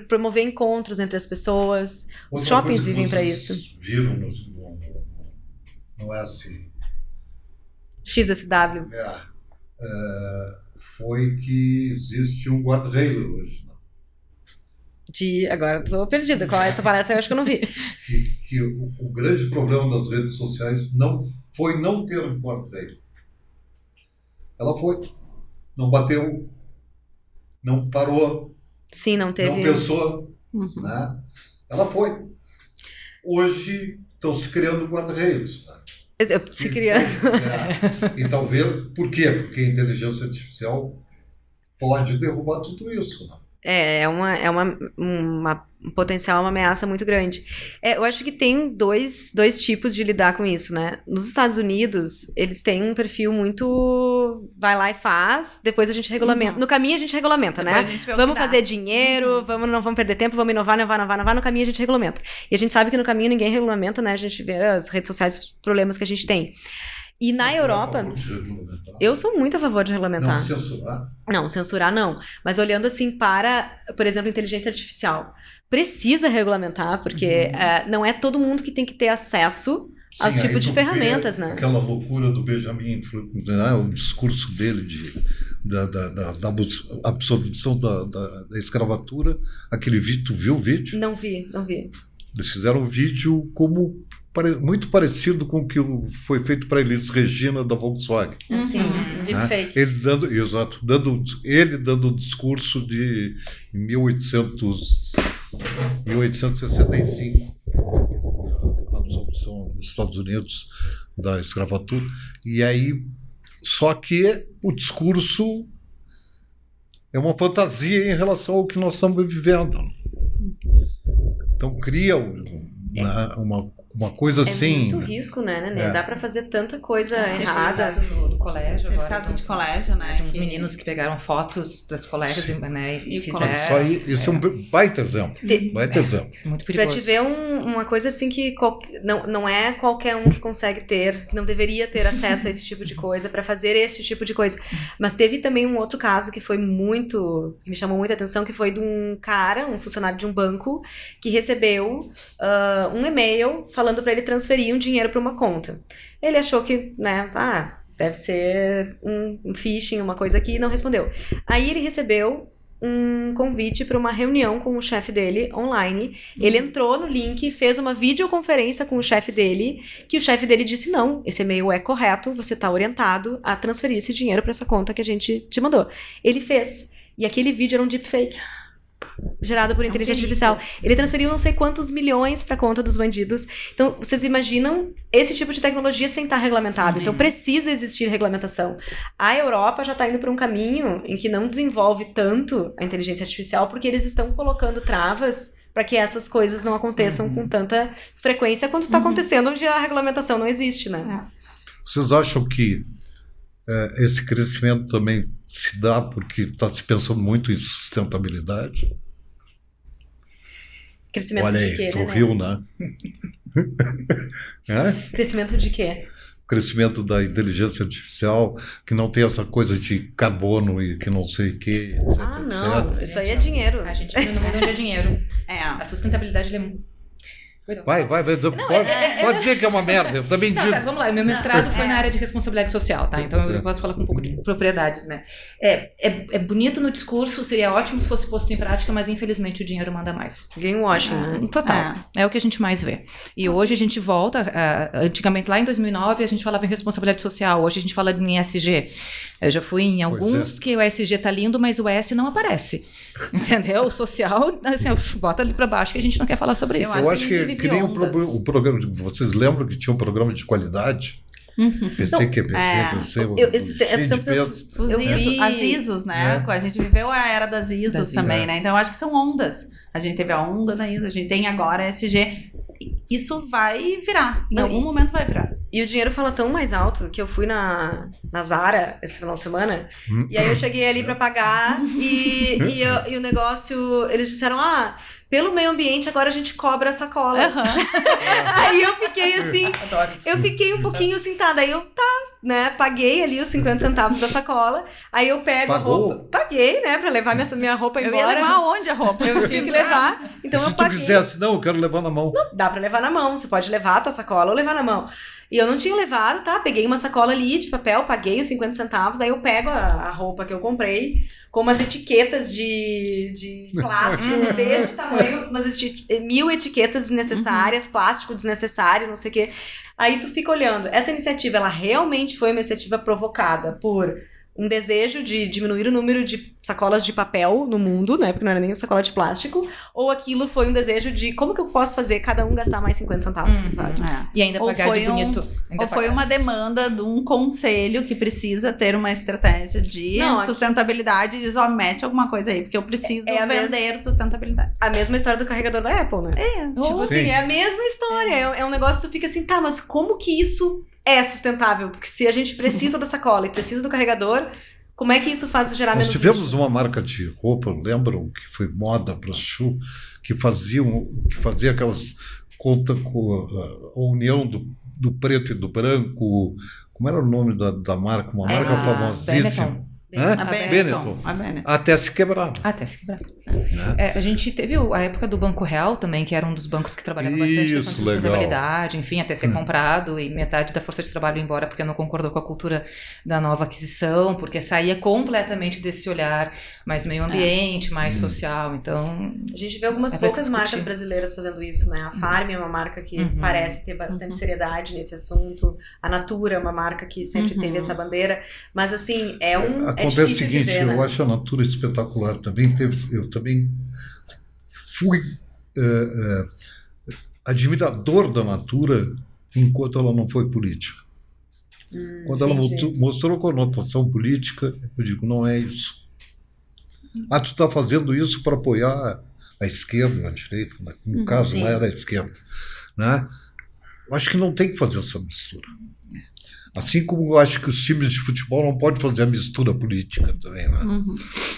promover encontros entre as pessoas. Os shoppings vivem para isso. Viram no S. XSW. Foi que existe um guarda-reio hoje. Agora eu tô perdida. Qual é essa palestra? Eu acho que eu não vi. Que o grande problema das redes sociais foi não ter um guarda-reio. Ela foi. Não bateu. Não parou. Sim, não teve. Não pensou. Né? Ela foi. Hoje estão se criando guarda-reios. Né? Se criando. E talvez, por quê? Porque a inteligência artificial pode derrubar tudo isso. Né? É um potencial, uma ameaça muito grande. Eu acho que tem dois tipos de lidar com isso, né? Nos Estados Unidos, eles têm um perfil muito... vai lá e faz, depois a gente regulamenta. No caminho a gente regulamenta, né? Vamos fazer dinheiro, não vamos perder tempo, vamos inovar, no caminho a gente regulamenta. E a gente sabe que no caminho ninguém regulamenta, né? A gente vê as redes sociais, os problemas que a gente tem. E na Europa, eu sou muito a favor de regulamentar. Não censurar? Não, censurar não. Mas olhando assim para, por exemplo, inteligência artificial. Precisa regulamentar, porque não é todo mundo que tem que ter acesso aos tipos de ferramentas, né? Aquela loucura do Benjamin, né? O discurso dele da absorção da escravatura, aquele vídeo, tu viu o vídeo? Não vi. Eles fizeram um vídeo muito parecido com o que foi feito para Elis Regina da Volkswagen. Sim, deepfake. Ele dando um discurso de 1865, a absorção nos Estados Unidos da escravatura. E aí, só que o discurso é uma fantasia em relação ao que nós estamos vivendo. Então cria uma coisa assim. É muito risco, né, Nenê? Dá pra fazer tanta coisa errada. Teve caso do colégio Teve agora. caso de colégio, né? De uns meninos que pegaram fotos das colegas, né, e fizeram. Isso é um baita exemplo. É muito perigoso. Pra te ver uma coisa assim que não é qualquer um que consegue ter, não deveria ter acesso a esse tipo de coisa, pra fazer esse tipo de coisa. Mas teve também um outro caso que foi que me chamou muita atenção, que foi de um cara, um funcionário de um banco, que recebeu um e-mail falando para ele transferir um dinheiro para uma conta. Ele achou que, né, deve ser um phishing, uma coisa aqui, e não respondeu. Aí ele recebeu um convite para uma reunião com o chefe dele online. Ele entrou no link, fez uma videoconferência com o chefe dele, que o chefe dele disse: não, esse e-mail é correto, você está orientado a transferir esse dinheiro para essa conta que a gente te mandou. Ele fez. E aquele vídeo era um deepfake gerado por inteligência artificial. Ele transferiu não sei quantos milhões para a conta dos bandidos. Então, vocês imaginam esse tipo de tecnologia sem estar regulamentado. Então, precisa existir regulamentação. A Europa já está indo para um caminho em que não desenvolve tanto a inteligência artificial, porque eles estão colocando travas para que essas coisas não aconteçam com tanta frequência quanto está acontecendo onde a regulamentação não existe, né? Vocês acham que esse crescimento também se dá porque está se pensando muito em sustentabilidade? Crescimento Olha de aí, quê, tu né? riu, né? Crescimento de quê? Crescimento da inteligência artificial, que não tem essa coisa de carbono e que não sei o que, etc, não, etc. isso aí é dinheiro. A gente vive no mundo onde é dinheiro. A sustentabilidade, Vai, pode dizer que é uma merda, eu também digo. Tá, vamos lá, meu mestrado foi na área de responsabilidade social, tá? Então eu posso falar com um pouco de propriedade, né? É bonito no discurso, seria ótimo se fosse posto em prática, mas infelizmente o dinheiro manda mais. Greenwashing, né? Total. É o que a gente mais vê. E hoje a gente volta, antigamente lá em 2009 a gente falava em responsabilidade social, hoje a gente fala em ESG. Eu já fui em alguns que o ESG tá lindo, mas o S não aparece. Entendeu? O social, assim, bota ali pra baixo que a gente não quer falar sobre isso. Eu acho que nem o programa. Vocês lembram que tinha um programa de qualidade? PC, as ISOs, né? A gente viveu a era das ISOs também, né? Então eu acho que são ondas. A gente teve a onda da ISO, a gente tem agora a ESG. Isso vai virar. Em algum momento vai virar. E o dinheiro fala tão mais alto que eu fui na Zara esse final de semana. E aí eu cheguei ali pra pagar e o negócio... Eles disseram, pelo meio ambiente agora a gente cobra sacolas. Aí eu fiquei assim... Eu fiquei um pouquinho assim, daí eu, né? Paguei ali os 50 centavos da sacola. Aí eu pego a roupa. Paguei, né? Pra levar minha roupa embora. Eu ia levar aonde a roupa? Eu tinha que levar. Então eu paguei. Se tu quisesse, não, eu quero levar na mão. Não, dá pra levar na mão. Você pode levar a tua sacola ou levar na mão. E eu não tinha levado, Peguei uma sacola ali de papel, paguei os 50 centavos, aí eu pego a roupa que eu comprei com umas etiquetas de plástico desse tamanho, umas 1000 etiquetas desnecessárias, plástico desnecessário, não sei o quê. Aí tu fica olhando. Essa iniciativa, ela realmente foi uma iniciativa provocada por um desejo de diminuir o número de sacolas de papel no mundo, né? Porque não era nem sacola de plástico. Ou aquilo foi um desejo de como que eu posso fazer cada um gastar mais 50 centavos, sabe? E ainda pagar de bonito. Ou foi uma demanda de um conselho que precisa ter uma estratégia de sustentabilidade e diz, mete alguma coisa aí, porque eu preciso vender sustentabilidade. A mesma história do carregador da Apple, né? Tipo assim, é a mesma história. É um negócio que tu fica assim, mas como que isso é sustentável? Porque se a gente precisa da sacola e precisa do carregador, como é que isso faz gerar menos lixo? Nós tivemos uma marca de roupa, lembram, que foi moda para Chu, que fazia aquelas contas com a união do preto e do branco. Como era o nome da marca? Uma marca famosíssima. A Benetton. Até se quebrar. A gente teve a época do Banco Real também, que era um dos bancos que trabalhava bastante questão de sustentabilidade, enfim, até ser comprado e metade da força de trabalho ia embora porque não concordou com a cultura da nova aquisição, porque saía completamente desse olhar mais meio ambiente, mais social, então... A gente vê algumas poucas marcas brasileiras fazendo isso, né? A Farm é uma marca que parece ter bastante seriedade nesse assunto, a Natura é uma marca que sempre teve essa bandeira, mas assim, Acontece o seguinte, eu acho a Natura espetacular também. Eu também fui admirador da Natura enquanto ela não foi política. Quando ela mostrou conotação política, eu digo, não é isso. Tu está fazendo isso para apoiar a esquerda, a direita, no caso não era a esquerda. Né? Eu acho que não tem que fazer essa mistura. Assim como eu acho que os times de futebol não podem fazer a mistura política também, né?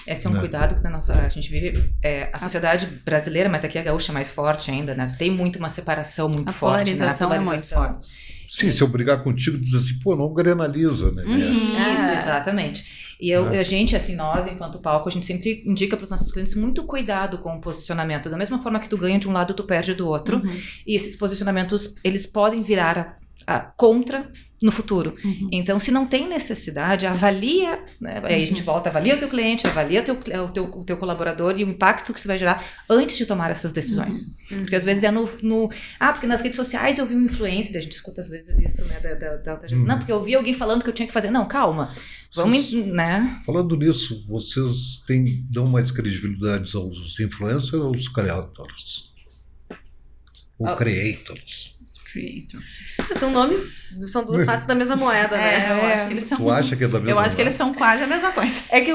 Esse é um cuidado que a gente vive. A sociedade brasileira, mas aqui a gaúcha é mais forte ainda, né? Tem muito uma separação muito forte. Né? A polarização é muito forte. Sim, se eu brigar contigo, diz assim, não granaliza, né? Isso, exatamente. E a gente, assim, nós, enquanto palco, a gente sempre indica para os nossos clientes muito cuidado com o posicionamento. Da mesma forma que tu ganha de um lado, tu perde do outro. E esses posicionamentos, eles podem virar contra no futuro. Então, se não tem necessidade, avalia, né? Aí a gente volta, avalia o teu cliente, avalia o teu colaborador e o impacto que isso vai gerar antes de tomar essas decisões. Porque às vezes é porque nas redes sociais eu vi um influencer, a gente escuta às vezes isso, né, da gestão. Não, porque eu vi alguém falando que eu tinha que fazer. Não, calma. Vamos, né? Falando nisso, vocês dão mais credibilidade aos influencers ou aos creators? Ou creators? São duas faces da mesma moeda, né? Eu acho que eles são. Tu acha que é da mesma Eu acho que eles são quase a mesma coisa. É que,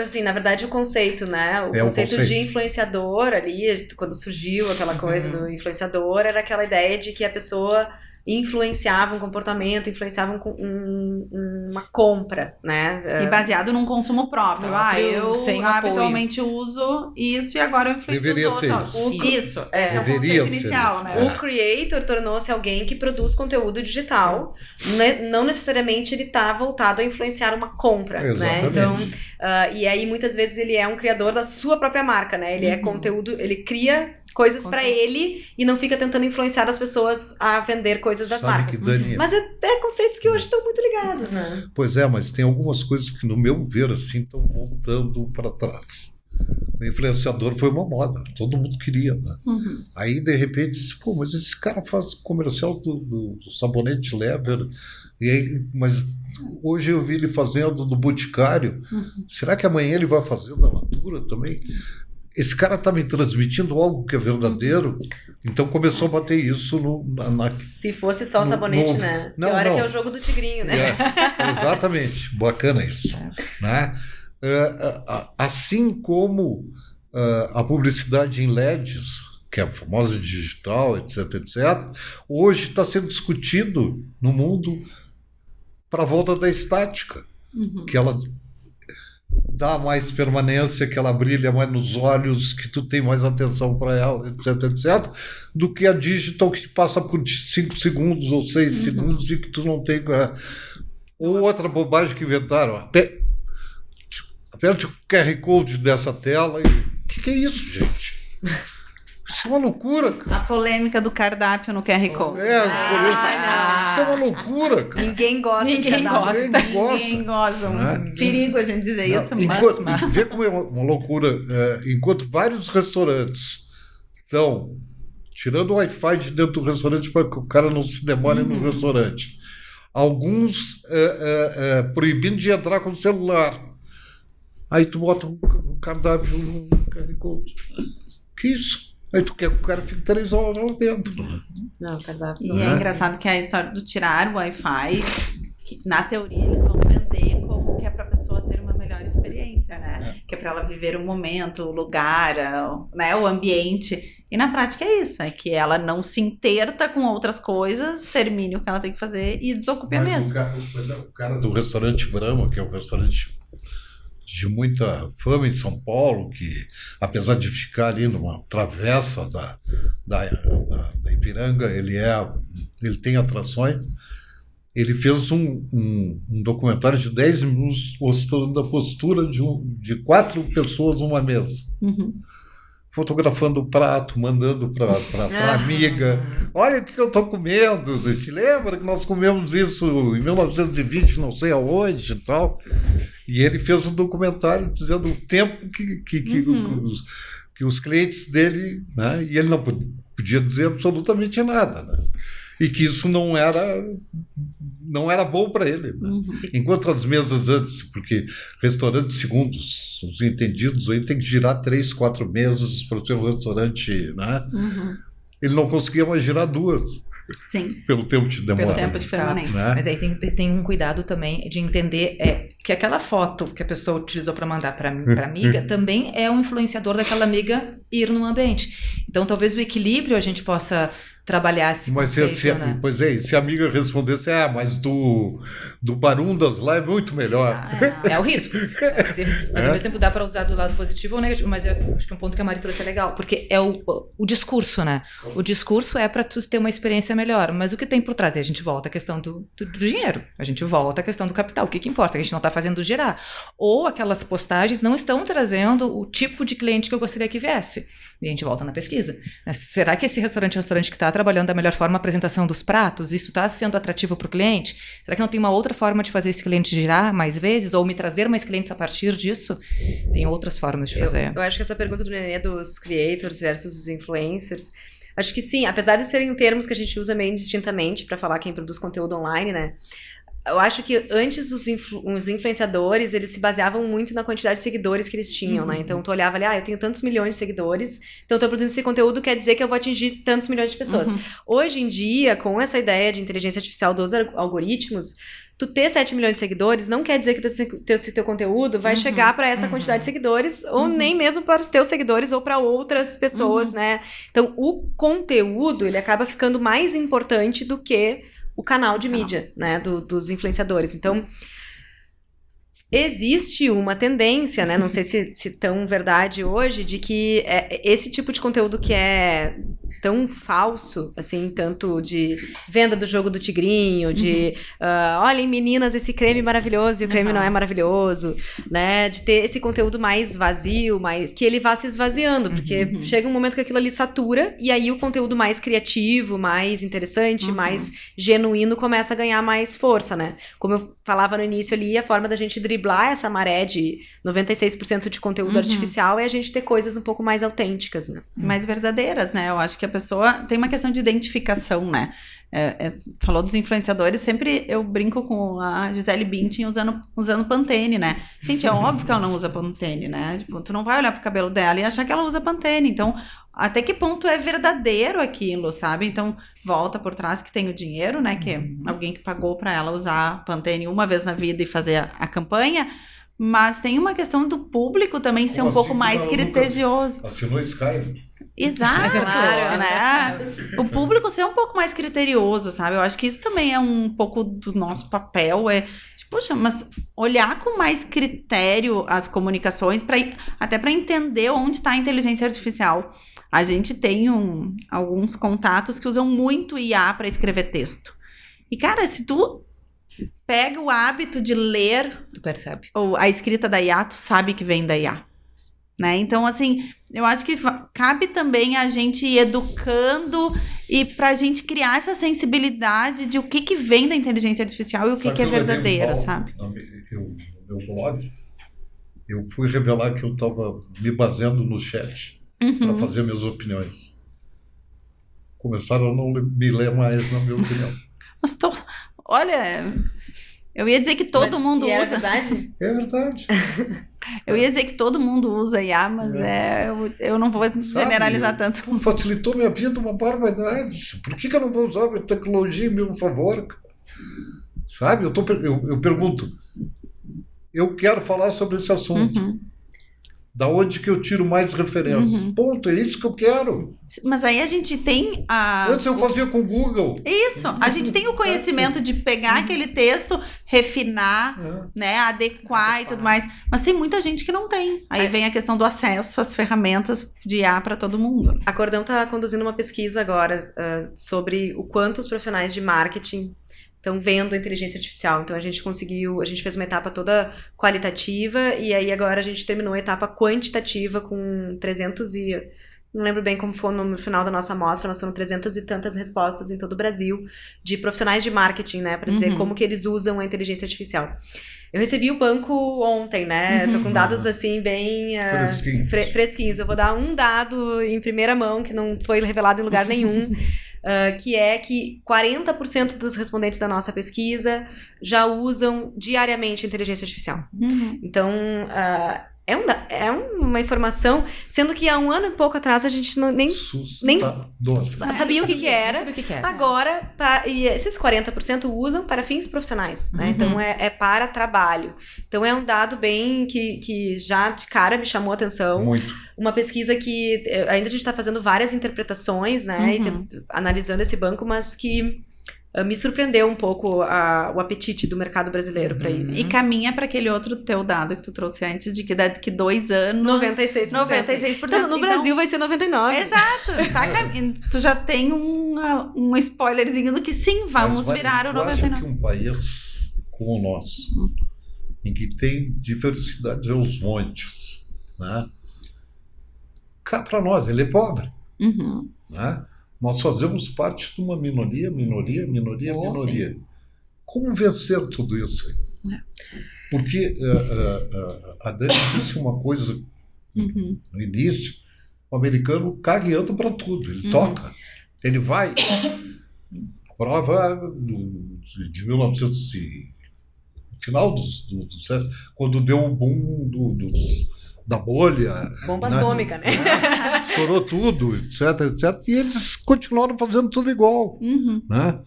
assim, na verdade, o conceito, né? O conceito de influenciador ali, quando surgiu aquela coisa do influenciador, era aquela ideia de que a pessoa influenciava um comportamento, influenciava uma compra, né? E baseado num consumo próprio. Eu habitualmente uso isso e agora eu influencio os outros. Isso, esse é o conceito inicial, né? O creator tornou-se alguém que produz conteúdo digital, não necessariamente ele está voltado a influenciar uma compra, né? Então, e aí muitas vezes ele é um criador da sua própria marca, né? Ele é conteúdo, ele cria coisas pra ele e não fica tentando influenciar as pessoas a vender coisas das Sabe marcas. que, Dani, Mas é conceitos que hoje estão muito ligados, né? Pois é, mas tem algumas coisas que, no meu ver, assim, estão voltando para trás. O influenciador foi uma moda, todo mundo queria, né? Aí, de repente, disse, pô, mas esse cara faz comercial do sabonete Lever, e aí, mas hoje eu vi ele fazendo do Boticário, será que amanhã ele vai fazer da Natura também? Esse cara está me transmitindo algo que é verdadeiro, então começou a bater isso Se fosse só o sabonete, né? Não, que hora não. que é o jogo do tigrinho, né? Exatamente, bacana isso, né? Assim como a publicidade em LEDs, que é a famosa digital, etc, hoje está sendo discutido no mundo para a volta da estática, que ela dá mais permanência, que ela brilha mais nos olhos, que tu tem mais atenção para ela, etc, do que a digital que passa por 5 segundos ou 6 segundos e que tu não tem... Ou outra bobagem que inventaram, aperte o QR Code dessa tela e... O que é isso, gente? Isso é uma loucura, cara. A polêmica do cardápio no QR Code. Isso é uma loucura, cara. Ninguém gosta de Ninguém cardápio. Ninguém gosta. Perigo a gente dizer isso, mas... Vê como é uma loucura. Enquanto vários restaurantes estão tirando o Wi-Fi de dentro do restaurante para que o cara não se demore no restaurante. Alguns proibindo de entrar com o celular. Aí tu bota um cardápio no QR Code. Que isso? Aí tu quer que o cara fique 3 horas lá dentro. Não, cardápio. E é engraçado que a história do tirar o Wi-Fi, que, na teoria eles vão vender como que é para a pessoa ter uma melhor experiência, né? Que é para ela viver o momento, o lugar, né? O ambiente. E na prática é isso, é que ela não se interta com outras coisas, termine o que ela tem que fazer e desocupe a mesa. O cara do restaurante Brahma, que é um restaurante de muita fama em São Paulo, que apesar de ficar ali numa travessa da Ipiranga, ele tem atrações. Ele fez um documentário de 10 minutos mostrando a postura de 4 pessoas numa mesa. Fotografando o prato, mandando para amiga. Olha o que eu estou comendo. Te lembra que nós comemos isso em 1920, não sei aonde e tal. E ele fez um documentário dizendo o tempo que os clientes dele... Né, e ele não podia dizer absolutamente nada. Né, e que isso não era bom para ele. Né. Enquanto as mesas antes, porque restaurante, segundo os entendidos, aí tem que girar 3, 4 mesas para o seu restaurante, né? Ele não conseguia mais girar 2. Sim. Pelo tempo de demora. Pelo tempo de permanência. Né? Mas aí tem um cuidado também de entender que aquela foto que a pessoa utilizou para mandar para amiga também é um influenciador daquela amiga ir no ambiente. Então talvez o equilíbrio a gente possa trabalhar esse conceito, né? Pois é, se a amiga respondesse, mas do Barundas lá é muito melhor. É o risco. Mas ao mesmo tempo dá para usar do lado positivo ou negativo. Mas eu acho que um ponto que a Mari trouxe é legal, porque é o discurso, né? O discurso é para tu ter uma experiência melhor, mas o que tem por trás? E a gente volta à questão do dinheiro, a gente volta à questão do capital. O que importa? A gente não está fazendo girar. Ou aquelas postagens não estão trazendo o tipo de cliente que eu gostaria que viesse. E a gente volta na pesquisa. Será que esse restaurante é um restaurante que está trabalhando da melhor forma a apresentação dos pratos? Isso está sendo atrativo para o cliente? Será que não tem uma outra forma de fazer esse cliente girar mais vezes? Ou me trazer mais clientes a partir disso? Tem outras formas de fazer. Eu acho que essa pergunta do Nenê dos creators versus os influencers, acho que sim, apesar de serem termos que a gente usa meio indistintamente para falar quem produz conteúdo online, né? Eu acho que antes os influenciadores, eles se baseavam muito na quantidade de seguidores que eles tinham, né? Então, tu olhava ali, eu tenho tantos milhões de seguidores, então eu tô produzindo esse conteúdo, quer dizer que eu vou atingir tantos milhões de pessoas. Hoje em dia, com essa ideia de inteligência artificial dos algoritmos, tu ter 7 milhões de seguidores não quer dizer que teu conteúdo vai chegar para essa quantidade de seguidores, ou nem mesmo para os teus seguidores ou para outras pessoas, né? Então, o conteúdo, ele acaba ficando mais importante do que o canal de mídia, né, dos influenciadores. Então, existe uma tendência, né, não sei se tão verdade hoje, de que esse tipo de conteúdo que é tão falso, assim, tanto de venda do jogo do tigrinho, de olhem meninas, esse creme maravilhoso e o creme não é maravilhoso, né? De ter esse conteúdo mais vazio, mais que ele vá se esvaziando, porque chega um momento que aquilo ali satura e aí o conteúdo mais criativo, mais interessante, mais genuíno começa a ganhar mais força, né? Como eu falava no início ali, a forma da gente driblar essa maré de 96% de conteúdo artificial é a gente ter coisas um pouco mais autênticas, né? Mais verdadeiras, né? Eu acho que a pessoa tem uma questão de identificação, né? Falou dos influenciadores, sempre eu brinco com a Gisele Bündchen usando Pantene, né? Gente, é óbvio que ela não usa Pantene, né? Tipo, tu não vai olhar pro cabelo dela e achar que ela usa Pantene. Então, até que ponto é verdadeiro aquilo, sabe? Então, volta por trás que tem o dinheiro, né? Que é alguém que pagou pra ela usar Pantene uma vez na vida e fazer a campanha. Mas tem uma questão do público também ser um pouco mais criterioso. Assinou Sky. Exato, né? O público ser um pouco mais criterioso, sabe? Eu acho que isso também é um pouco do nosso papel, poxa, mas olhar com mais critério as comunicações, até para entender onde está a inteligência artificial. A gente tem alguns contatos que usam muito IA para escrever texto. E, cara, se tu pega o hábito de ler... Tu percebe. Ou a escrita da IA, tu sabe que vem da IA. Né? Então, assim, eu acho que cabe também a gente ir educando e pra gente criar essa sensibilidade de o que vem da inteligência artificial e o que é verdadeiro, sabe? No meu blog, eu fui revelar que eu estava me baseando no chat para fazer minhas opiniões. Começaram a não me ler mais, na minha opinião. Mas olha, eu ia dizer que todo mundo usa. É verdade? É verdade. Eu ia dizer que todo mundo usa IA, mas eu não vou generalizar tanto. Facilitou minha vida uma barbaridade. Por que eu não vou usar a tecnologia em meu favor? Sabe? Eu pergunto. Eu quero falar sobre esse assunto. Da onde que eu tiro mais referências? Ponto, é isso que eu quero. Mas aí a gente tem Antes eu fazia com o Google. Isso, a gente tem o conhecimento de pegar aquele texto, refinar, né, adequar e tudo mais. Mas tem muita gente que não tem. Aí vem a questão do acesso às ferramentas de IA para todo mundo. A Cordão está conduzindo uma pesquisa agora sobre o quanto os profissionais de marketing estão vendo a inteligência artificial. Então a gente fez uma etapa toda qualitativa e aí agora a gente terminou a etapa quantitativa com 300 não lembro bem como foi no final da nossa amostra, mas foram 300 e tantas respostas em todo o Brasil de profissionais de marketing, né, para dizer como que eles usam a inteligência artificial. Eu recebi o banco ontem, né? Tô com dados assim bem fresquinhos. Eu vou dar um dado em primeira mão que não foi revelado em lugar nenhum. Que é que 40% dos respondentes da nossa pesquisa já usam diariamente a inteligência artificial. Então, é uma informação, sendo que há um ano e pouco atrás a gente nem sabia o que era. Agora, e esses 40% usam para fins profissionais, né? Então, é para trabalho. Então, é um dado bem que já de cara me chamou a atenção. Muito. Uma pesquisa que ainda a gente está fazendo várias interpretações, né? Analisando esse banco, mas que me surpreendeu um pouco o apetite do mercado brasileiro para isso. E caminha para aquele outro teu dado que tu trouxe antes, de que daqui 2 anos... 96%. Então, no Brasil vai ser 99%. Exato. Tu já tem um spoilerzinho do que sim, vamos virar o 99%. Eu acho que um país como o nosso, em que tem diversidade aos montes, né? Cá para nós, ele é pobre. Né? Nós fazemos parte de uma minoria. Sim. Como vencer tudo isso? Porque a Dani disse uma coisa no início, o americano caga e anda para tudo, ele toca, ele vai. A prova de 1900 final do século, quando deu o boom da bolha. Bomba atômica, né? Estourou tudo, etc. E eles continuaram fazendo tudo igual. Né?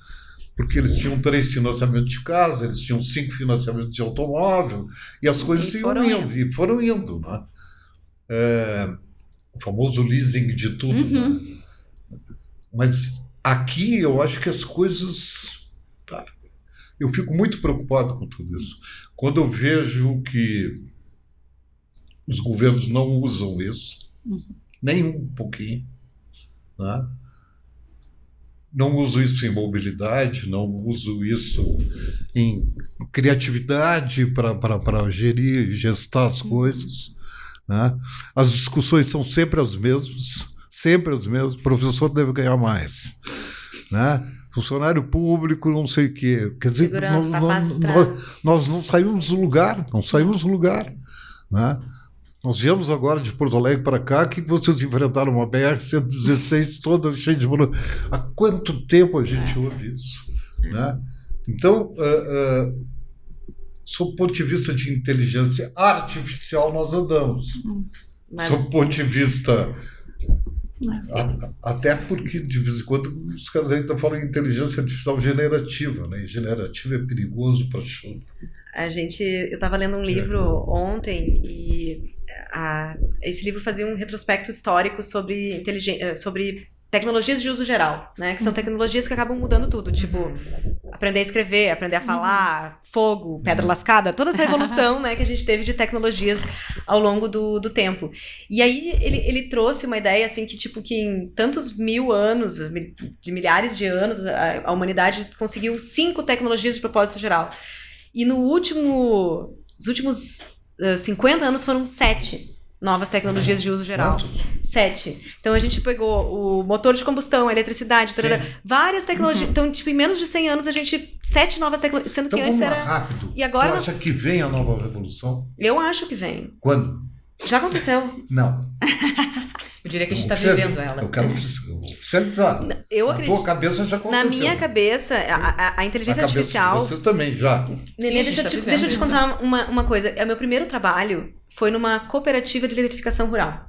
Porque eles tinham 3 financiamentos de casa, eles tinham 5 financiamentos de automóvel, e as coisas foram indo. Né? O famoso leasing de tudo. Né? Mas aqui eu acho que as coisas... Eu fico muito preocupado com tudo isso. Quando eu vejo que os governos não usam isso, nem um pouquinho, né? não uso isso em mobilidade, não uso isso em criatividade para gerir e gestar as coisas, né? As discussões são sempre as mesmas, o professor deve ganhar mais, né? Funcionário público, não sei o quê. Quer dizer, nós não saímos do lugar, né? Nós viemos agora de Porto Alegre para cá, que vocês enfrentaram uma BR-116 toda cheia de... Há quanto tempo a gente ouve isso? Né? Então, sob o ponto de vista de inteligência artificial, nós andamos. Sob o ponto de vista... Até porque, de vez em quando, os caras ainda falam em inteligência artificial generativa, né? E generativa é perigoso para chuva. Eu estava lendo um livro ontem e esse livro fazia um retrospecto histórico sobre tecnologias de uso geral, né? Que são tecnologias que acabam mudando tudo, tipo aprender a escrever, aprender a falar, fogo, pedra lascada, toda essa evolução, né, que a gente teve de tecnologias ao longo do tempo. E aí ele trouxe uma ideia assim que tipo que em tantos mil anos, de milhares de anos, a humanidade conseguiu 5 tecnologias de propósito geral. E os últimos 50 anos foram 7 novas tecnologias de uso geral. Quantos? 7. Então a gente pegou o motor de combustão, a eletricidade, várias tecnologias. Então, tipo, em menos de 100 anos, 7 novas tecnologias, sendo que antes era... rápido. E agora Tu acha que vem a nova revolução? Eu acho que vem. Quando? Já aconteceu. Não. Eu diria que a gente está vivendo ela. Eu quero oficializar. Eu Na acredito. tua cabeça já aconteceu. Na minha cabeça, a inteligência artificial... Você também já. Nenê, deixa eu te contar uma coisa. O meu primeiro trabalho foi numa cooperativa de eletrificação rural.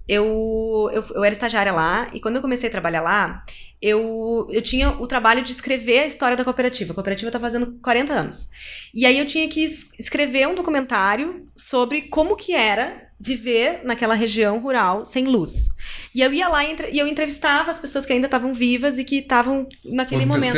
Eu era estagiária lá, e quando eu comecei a trabalhar lá, eu tinha o trabalho de escrever a história da cooperativa. A cooperativa está fazendo 40 anos. E aí eu tinha que escrever um documentário sobre como que era viver naquela região rural sem luz. E eu ia lá e eu entrevistava as pessoas que ainda estavam vivas e que estavam naquele momento.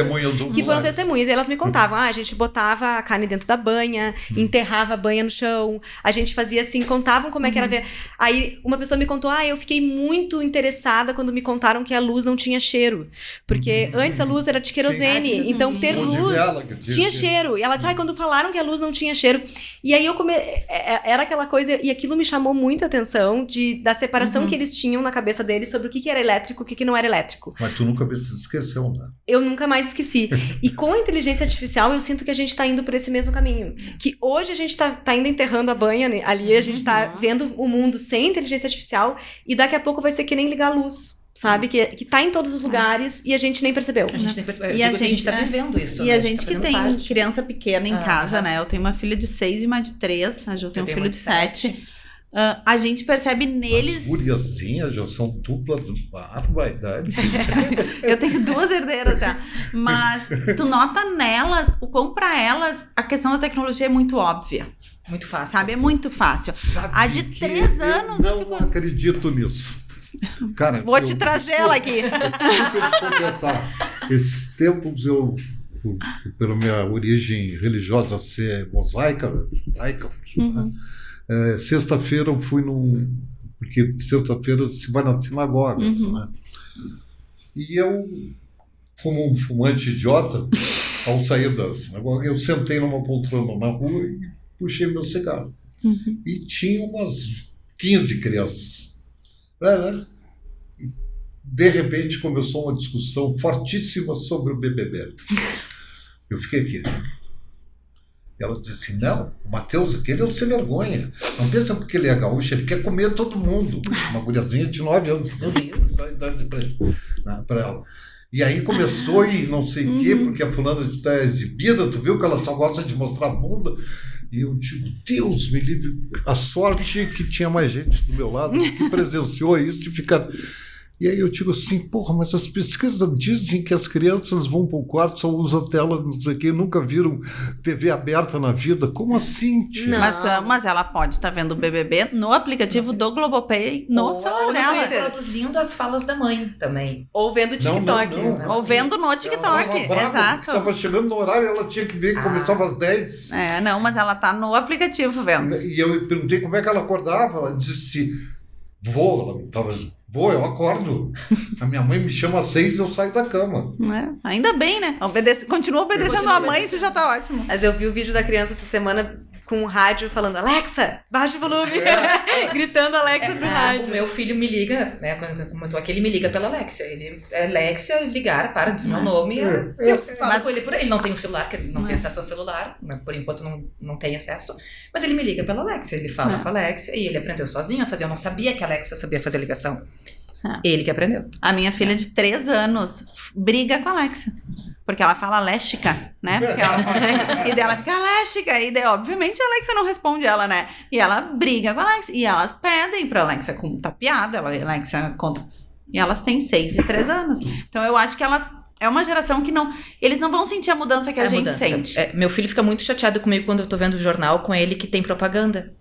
Que foram testemunhas. E elas me contavam, a gente botava a carne dentro da banha, enterrava a banha no chão, a gente fazia assim, contavam como é que era ver. Aí uma pessoa me contou, eu fiquei muito interessada quando me contaram que a luz não tinha cheiro. Porque antes a luz era de querosene, então ter luz tinha cheiro. E ela disse, quando falaram que a luz não tinha cheiro. E aí era aquela coisa, e aquilo me chamou muita atenção da separação que eles tinham na cabeça deles sobre o que era elétrico e o que não era elétrico. Mas tu nunca se esqueceu, né? Eu nunca mais esqueci. E com a inteligência artificial, eu sinto que a gente está indo por esse mesmo caminho. Que hoje a gente tá ainda enterrando a banha, né? Ali a gente tá vendo o mundo sem inteligência artificial e daqui a pouco vai ser que nem ligar a luz. Sabe? Que tá em todos os lugares e a gente nem percebeu. A gente nem percebeu. A gente tá vivendo isso. E a gente que tem criança pequena em casa, né? Eu tenho uma filha de 6 e uma de 3. A Ju tem um filho de 7. A gente percebe neles... As guriazinhas já são dupla de barbaridade. Eu tenho 2 herdeiras já. Mas tu nota nelas, o quão pra elas a questão da tecnologia é muito óbvia. Muito fácil. Sabe? É muito fácil. Sabe a de 3 anos... Eu não acredito nisso. Cara, vou te trazer ela aqui. Esses tempos pela minha origem religiosa ser mosaica, né? Sexta-feira eu fui porque sexta-feira se vai nas sinagogas, né? E eu, como um fumante idiota, ao sair da sinagoga, eu sentei numa poltrona na rua e puxei meu cigarro. E tinha umas 15 crianças. De repente começou uma discussão fortíssima sobre o BBB. Eu fiquei aqui. Ela disse assim, não, o Matheus, aquele é um sem vergonha. Não pensa porque ele é gaúcho, ele quer comer todo mundo. Uma guriazinha de 9 anos. Meu Deus. Dá idade para ela. E aí começou e não sei o quê, porque a fulana está exibida, tu viu que ela só gosta de mostrar a bunda. E eu digo, Deus me livre, a sorte que tinha mais gente do meu lado que presenciou isso e fica... E aí eu digo assim, porra, mas as pesquisas dizem que as crianças vão para o quarto, só usam tela, não sei o quê, nunca viram TV aberta na vida. Como assim, tia? Mas ela pode estar vendo o BBB no aplicativo do Globoplay, no celular dela. Reproduzindo as falas da mãe também. Ou vendo TikTok. Não. Ou vendo no TikTok, exato. Estava chegando no horário, ela tinha que ver que começava às 10. Mas ela tá no aplicativo vendo. E eu perguntei como é que ela acordava, ela disse... Vou, eu acordo. A minha mãe me chama às 6 e eu saio da cama. Ainda bem, né? Continua obedecendo a mãe, isso já tá ótimo. Mas eu vi o vídeo da criança essa semana com o rádio falando, Alexa, baixa o volume. Gritando Alexa no rádio. O meu filho me liga, né? Como eu tô aqui, ele me liga pela Alexia. Alexia, ligar, para, diz meu nome. Eu falo com ele por aí. Ele não tem um celular, que ele não tem acesso ao celular. Né, por enquanto não tem acesso. Mas ele me liga pela Alexia. Ele fala com a Alexia e ele aprendeu sozinho a fazer. Eu não sabia que a Alexia sabia fazer ligação. Ele que aprendeu. A minha filha de 3 anos briga com a Alexa. Porque ela fala Léxica, né? Porque ela consegue, e daí ela fica Léxica. E daí, obviamente, a Alexa não responde ela, né? E ela briga com a Alexa. E elas pedem pra Alexa contar piada. A Alexa conta. E elas têm 6 e 3 anos. Então, eu acho que elas... É uma geração que não... Eles não vão sentir a mudança que a gente sente. Meu filho fica muito chateado comigo quando eu tô vendo o jornal com ele que tem propaganda.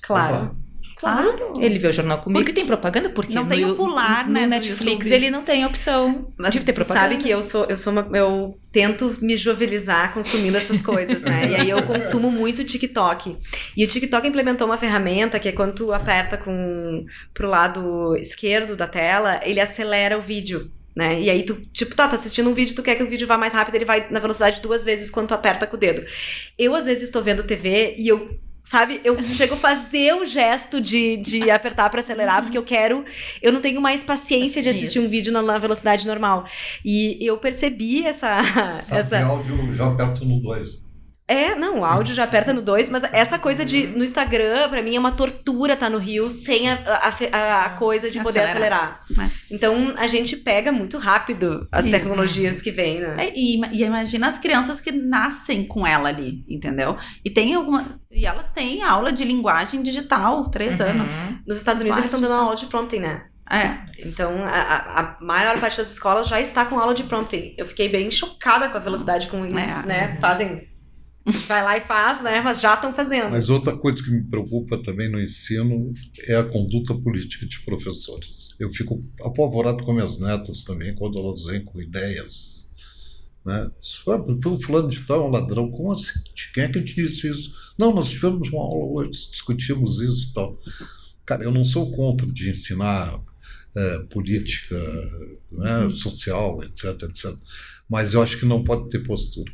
Claro. Claro. Ele vê o jornal comigo e tem propaganda, porque não tem o pular, né? No Netflix ele não tem a opção de ter propaganda. Sabe que eu tento me jovelizar consumindo essas coisas, né? E aí eu consumo muito TikTok. E o TikTok implementou uma ferramenta que é quando tu aperta pro lado esquerdo da tela, ele acelera o vídeo. Né? E aí tu tô assistindo um vídeo, tu quer que o vídeo vá mais rápido, ele vai na velocidade 2 vezes quando tu aperta com o dedo. Eu às vezes estou vendo TV e eu chego a fazer o gesto de apertar pra acelerar, porque eu não tenho mais paciência de assistir um vídeo na velocidade normal. E eu percebi essa... áudio já aperto no 2. O áudio já aperta no 2, mas essa coisa no Instagram, pra mim, é uma tortura estar no Rio sem a coisa de poder acelerar. Então, a gente pega muito rápido as tecnologias que vêm, né? E imagina as crianças que nascem com ela ali, entendeu? E elas têm aula de linguagem digital, 3 anos. Nos Estados Unidos, eles estão dando aula de prompting, né? Então, a maior parte das escolas já está com aula de prompting. Eu fiquei bem chocada com a velocidade com eles, né? Vai lá e faz, né? Mas já estão fazendo. Mas outra coisa que me preocupa também no ensino é a conduta política de professores. Eu fico apavorado com minhas netas também, quando elas vêm com ideias. Né? O fulano de tal é um ladrão. Como assim? Quem é que disse isso? Não, nós tivemos uma aula hoje, discutimos isso e tal. Cara, eu não sou contra de ensinar política, né, social, etc. Mas eu acho que não pode ter postura.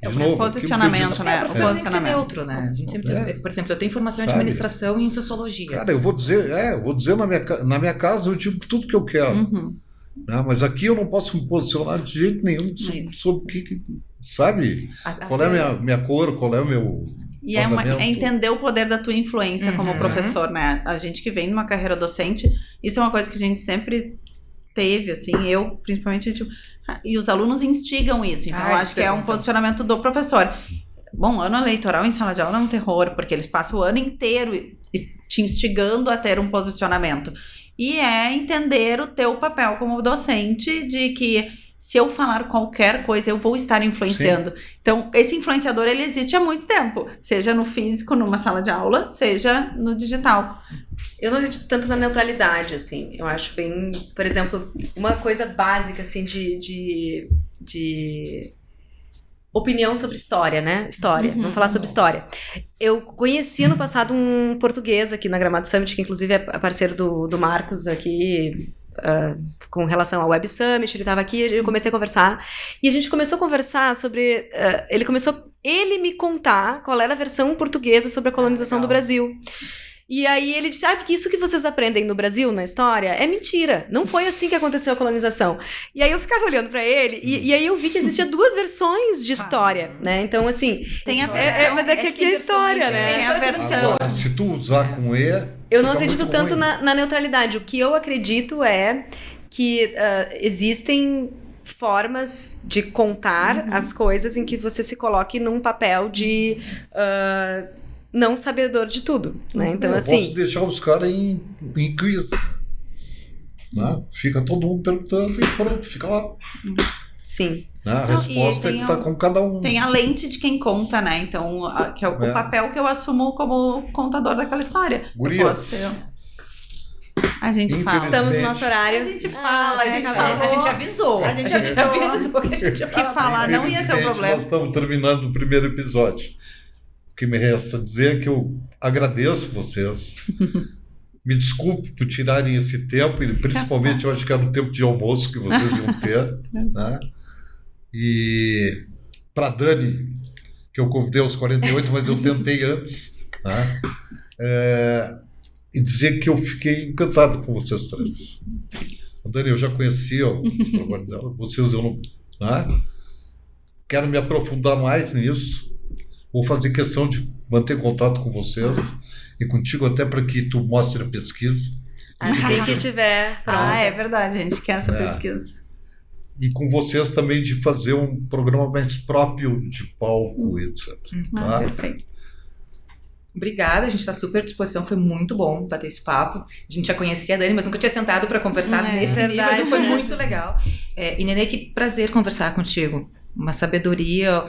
De novo, posicionamento, né? O professor tem que ser neutro, né? A gente sempre diz, por exemplo, eu tenho formação em administração e em sociologia. Cara, eu vou dizer na minha casa eu digo tudo que eu quero. Né? Mas aqui eu não posso me posicionar de jeito nenhum sobre o que sabe? Qual é a minha cor, qual é o meu... E é entender o poder da tua influência como professor, né? A gente que vem numa carreira docente, isso é uma coisa que a gente sempre teve, assim, eu, principalmente, e os alunos instigam isso, então eu acho que é um posicionamento do professor. Bom, ano eleitoral em sala de aula é um terror, porque eles passam o ano inteiro te instigando a ter um posicionamento. E é entender o teu papel como docente, de que se eu falar qualquer coisa, eu vou estar influenciando. Sim. Então, esse influenciador, ele existe há muito tempo, seja no físico, numa sala de aula, seja no digital. Eu não acredito tanto na neutralidade, assim. Eu acho bem... Por exemplo, uma coisa básica, assim, de opinião sobre história, né? História. Vamos falar sobre história. Eu conheci no passado um português aqui na Gramado Summit, que inclusive é parceiro do Marcos aqui, com relação ao Web Summit. Ele estava aqui, eu comecei a conversar. E a gente começou a conversar sobre... Ele me contar qual era a versão portuguesa sobre a colonização do Brasil. E aí ele disse, porque isso que vocês aprendem no Brasil, na história, é mentira. Não foi assim que aconteceu a colonização. E aí eu ficava olhando pra ele, e aí eu vi que existia 2 versões de história, né? Então, assim... Tem a versão... mas que aqui é história, né? Tem a versão... Se tu usar com E... Eu não acredito tanto na neutralidade. O que eu acredito é que existem formas de contar as coisas em que você se coloque num papel de... não sabedor de tudo, né? Então, eu assim... posso deixar os caras em quiz. Né? Fica todo mundo perguntando e pronto, fica lá. Sim. Né? A resposta é que está com cada um. Tem a lente de quem conta, né? Então, que é o papel que eu assumo como contador daquela história. Gurias. A gente fala. Estamos no nosso horário. A gente fala, a gente avisou. A gente avisou que a gente ia falar. Que falar não ia ser um problema. Nós estamos terminando o primeiro episódio. O que me resta dizer é que eu agradeço vocês, Me desculpe por tirarem esse tempo, e principalmente eu acho que era o tempo de almoço que vocês iam ter. Né? E para Dani, que eu convidei aos 48, mas eu tentei antes. Né? E dizer que eu fiquei encantado com vocês três. Dani, eu já conhecia o trabalho dela, vocês eu não. Né? Quero me aprofundar mais nisso. Vou fazer questão de manter contato com vocês e contigo até para que tu mostre a pesquisa. Assim que tiver. É verdade, a gente quer essa pesquisa. E com vocês também de fazer um programa mais próprio de palco, etc. Tá? Perfeito. Obrigada, a gente está super à disposição, foi muito bom bater esse papo. A gente já conhecia a Dani, mas nunca tinha sentado para conversar nesse nível, então foi muito legal. E Nenê, que prazer conversar contigo. Uma sabedoria,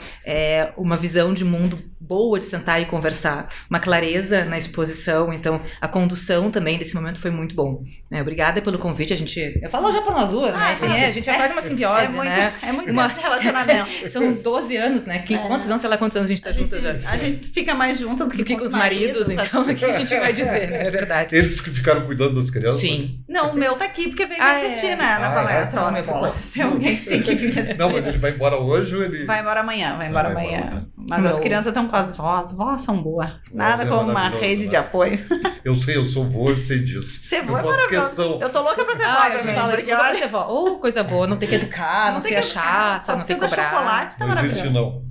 uma visão de mundo boa de sentar e conversar, uma clareza na exposição, então a condução também desse momento foi muito bom. Obrigada pelo convite, eu falo já por nós duas, né? Enfim, a gente já faz uma simbiose, né? É muito tempo de relacionamento. São 12 anos, né? Quantos anos, sei lá quantos anos a gente tá juntas já? A gente fica mais junta do que com os maridos, então o que a gente vai dizer, né? É verdade. Eles que ficaram cuidando das crianças? Sim. Não, o meu tá aqui porque veio me assistir na palestra. Ó, meu Bolas. Tem alguém que tem que vir assistir. Não, mas ele vai embora hoje ou ele... Vai embora amanhã. Mas as crianças estão com as vós são boas. Nada como uma rede de apoio. Eu sei, eu sou vô, eu sei disso. Ser vô é maravilhoso. Eu tô louca pra ser vó também. Porque olha, ser vó. Coisa boa, não ter que educar, não ser chata, não ter que cobrar. Chocolate tá não existe não.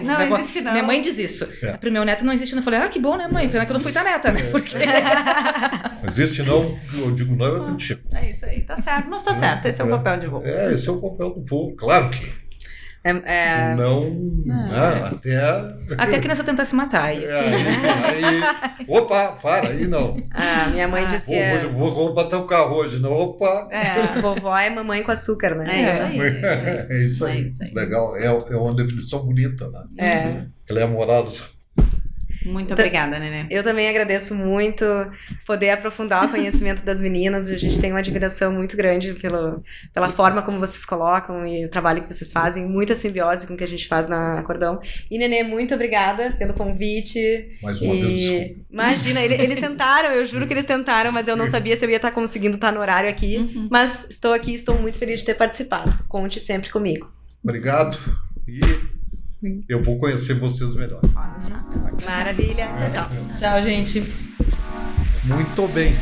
Não existe não. Minha mãe diz isso. Pro meu neto não existe. Eu falei, que bom, né, mãe? Pena que eu não fui tua neta, né? Porque... Não existe não, eu digo não, é contigo. É isso aí, tá certo. Mas tá certo, esse é o papel de vô. Esse é o papel do vô, claro que. Até a criança tentar se matar. Aí, opa, para, aí não. Minha mãe diz que vou bater o carro hoje, não. Opa. Vovó é mamãe com açúcar, né? É isso aí. Legal, é uma definição bonita, né? Ela é amorosa. Muito obrigada, Nenê. Eu também agradeço muito poder aprofundar o conhecimento das meninas. A gente tem uma admiração muito grande pela forma como vocês colocam e o trabalho que vocês fazem. Muita simbiose com o que a gente faz na Acordão. E, Nenê, muito obrigada pelo convite. Mais uma vez, desculpa. Imagina, eles tentaram, eu juro que eles tentaram, mas eu não sabia se eu ia estar conseguindo estar no horário aqui. Mas estou aqui, estou muito feliz de ter participado. Conte sempre comigo. Obrigado. E... eu vou conhecer vocês melhor. Maravilha. Tchau, tchau. Tchau, gente. Muito bem.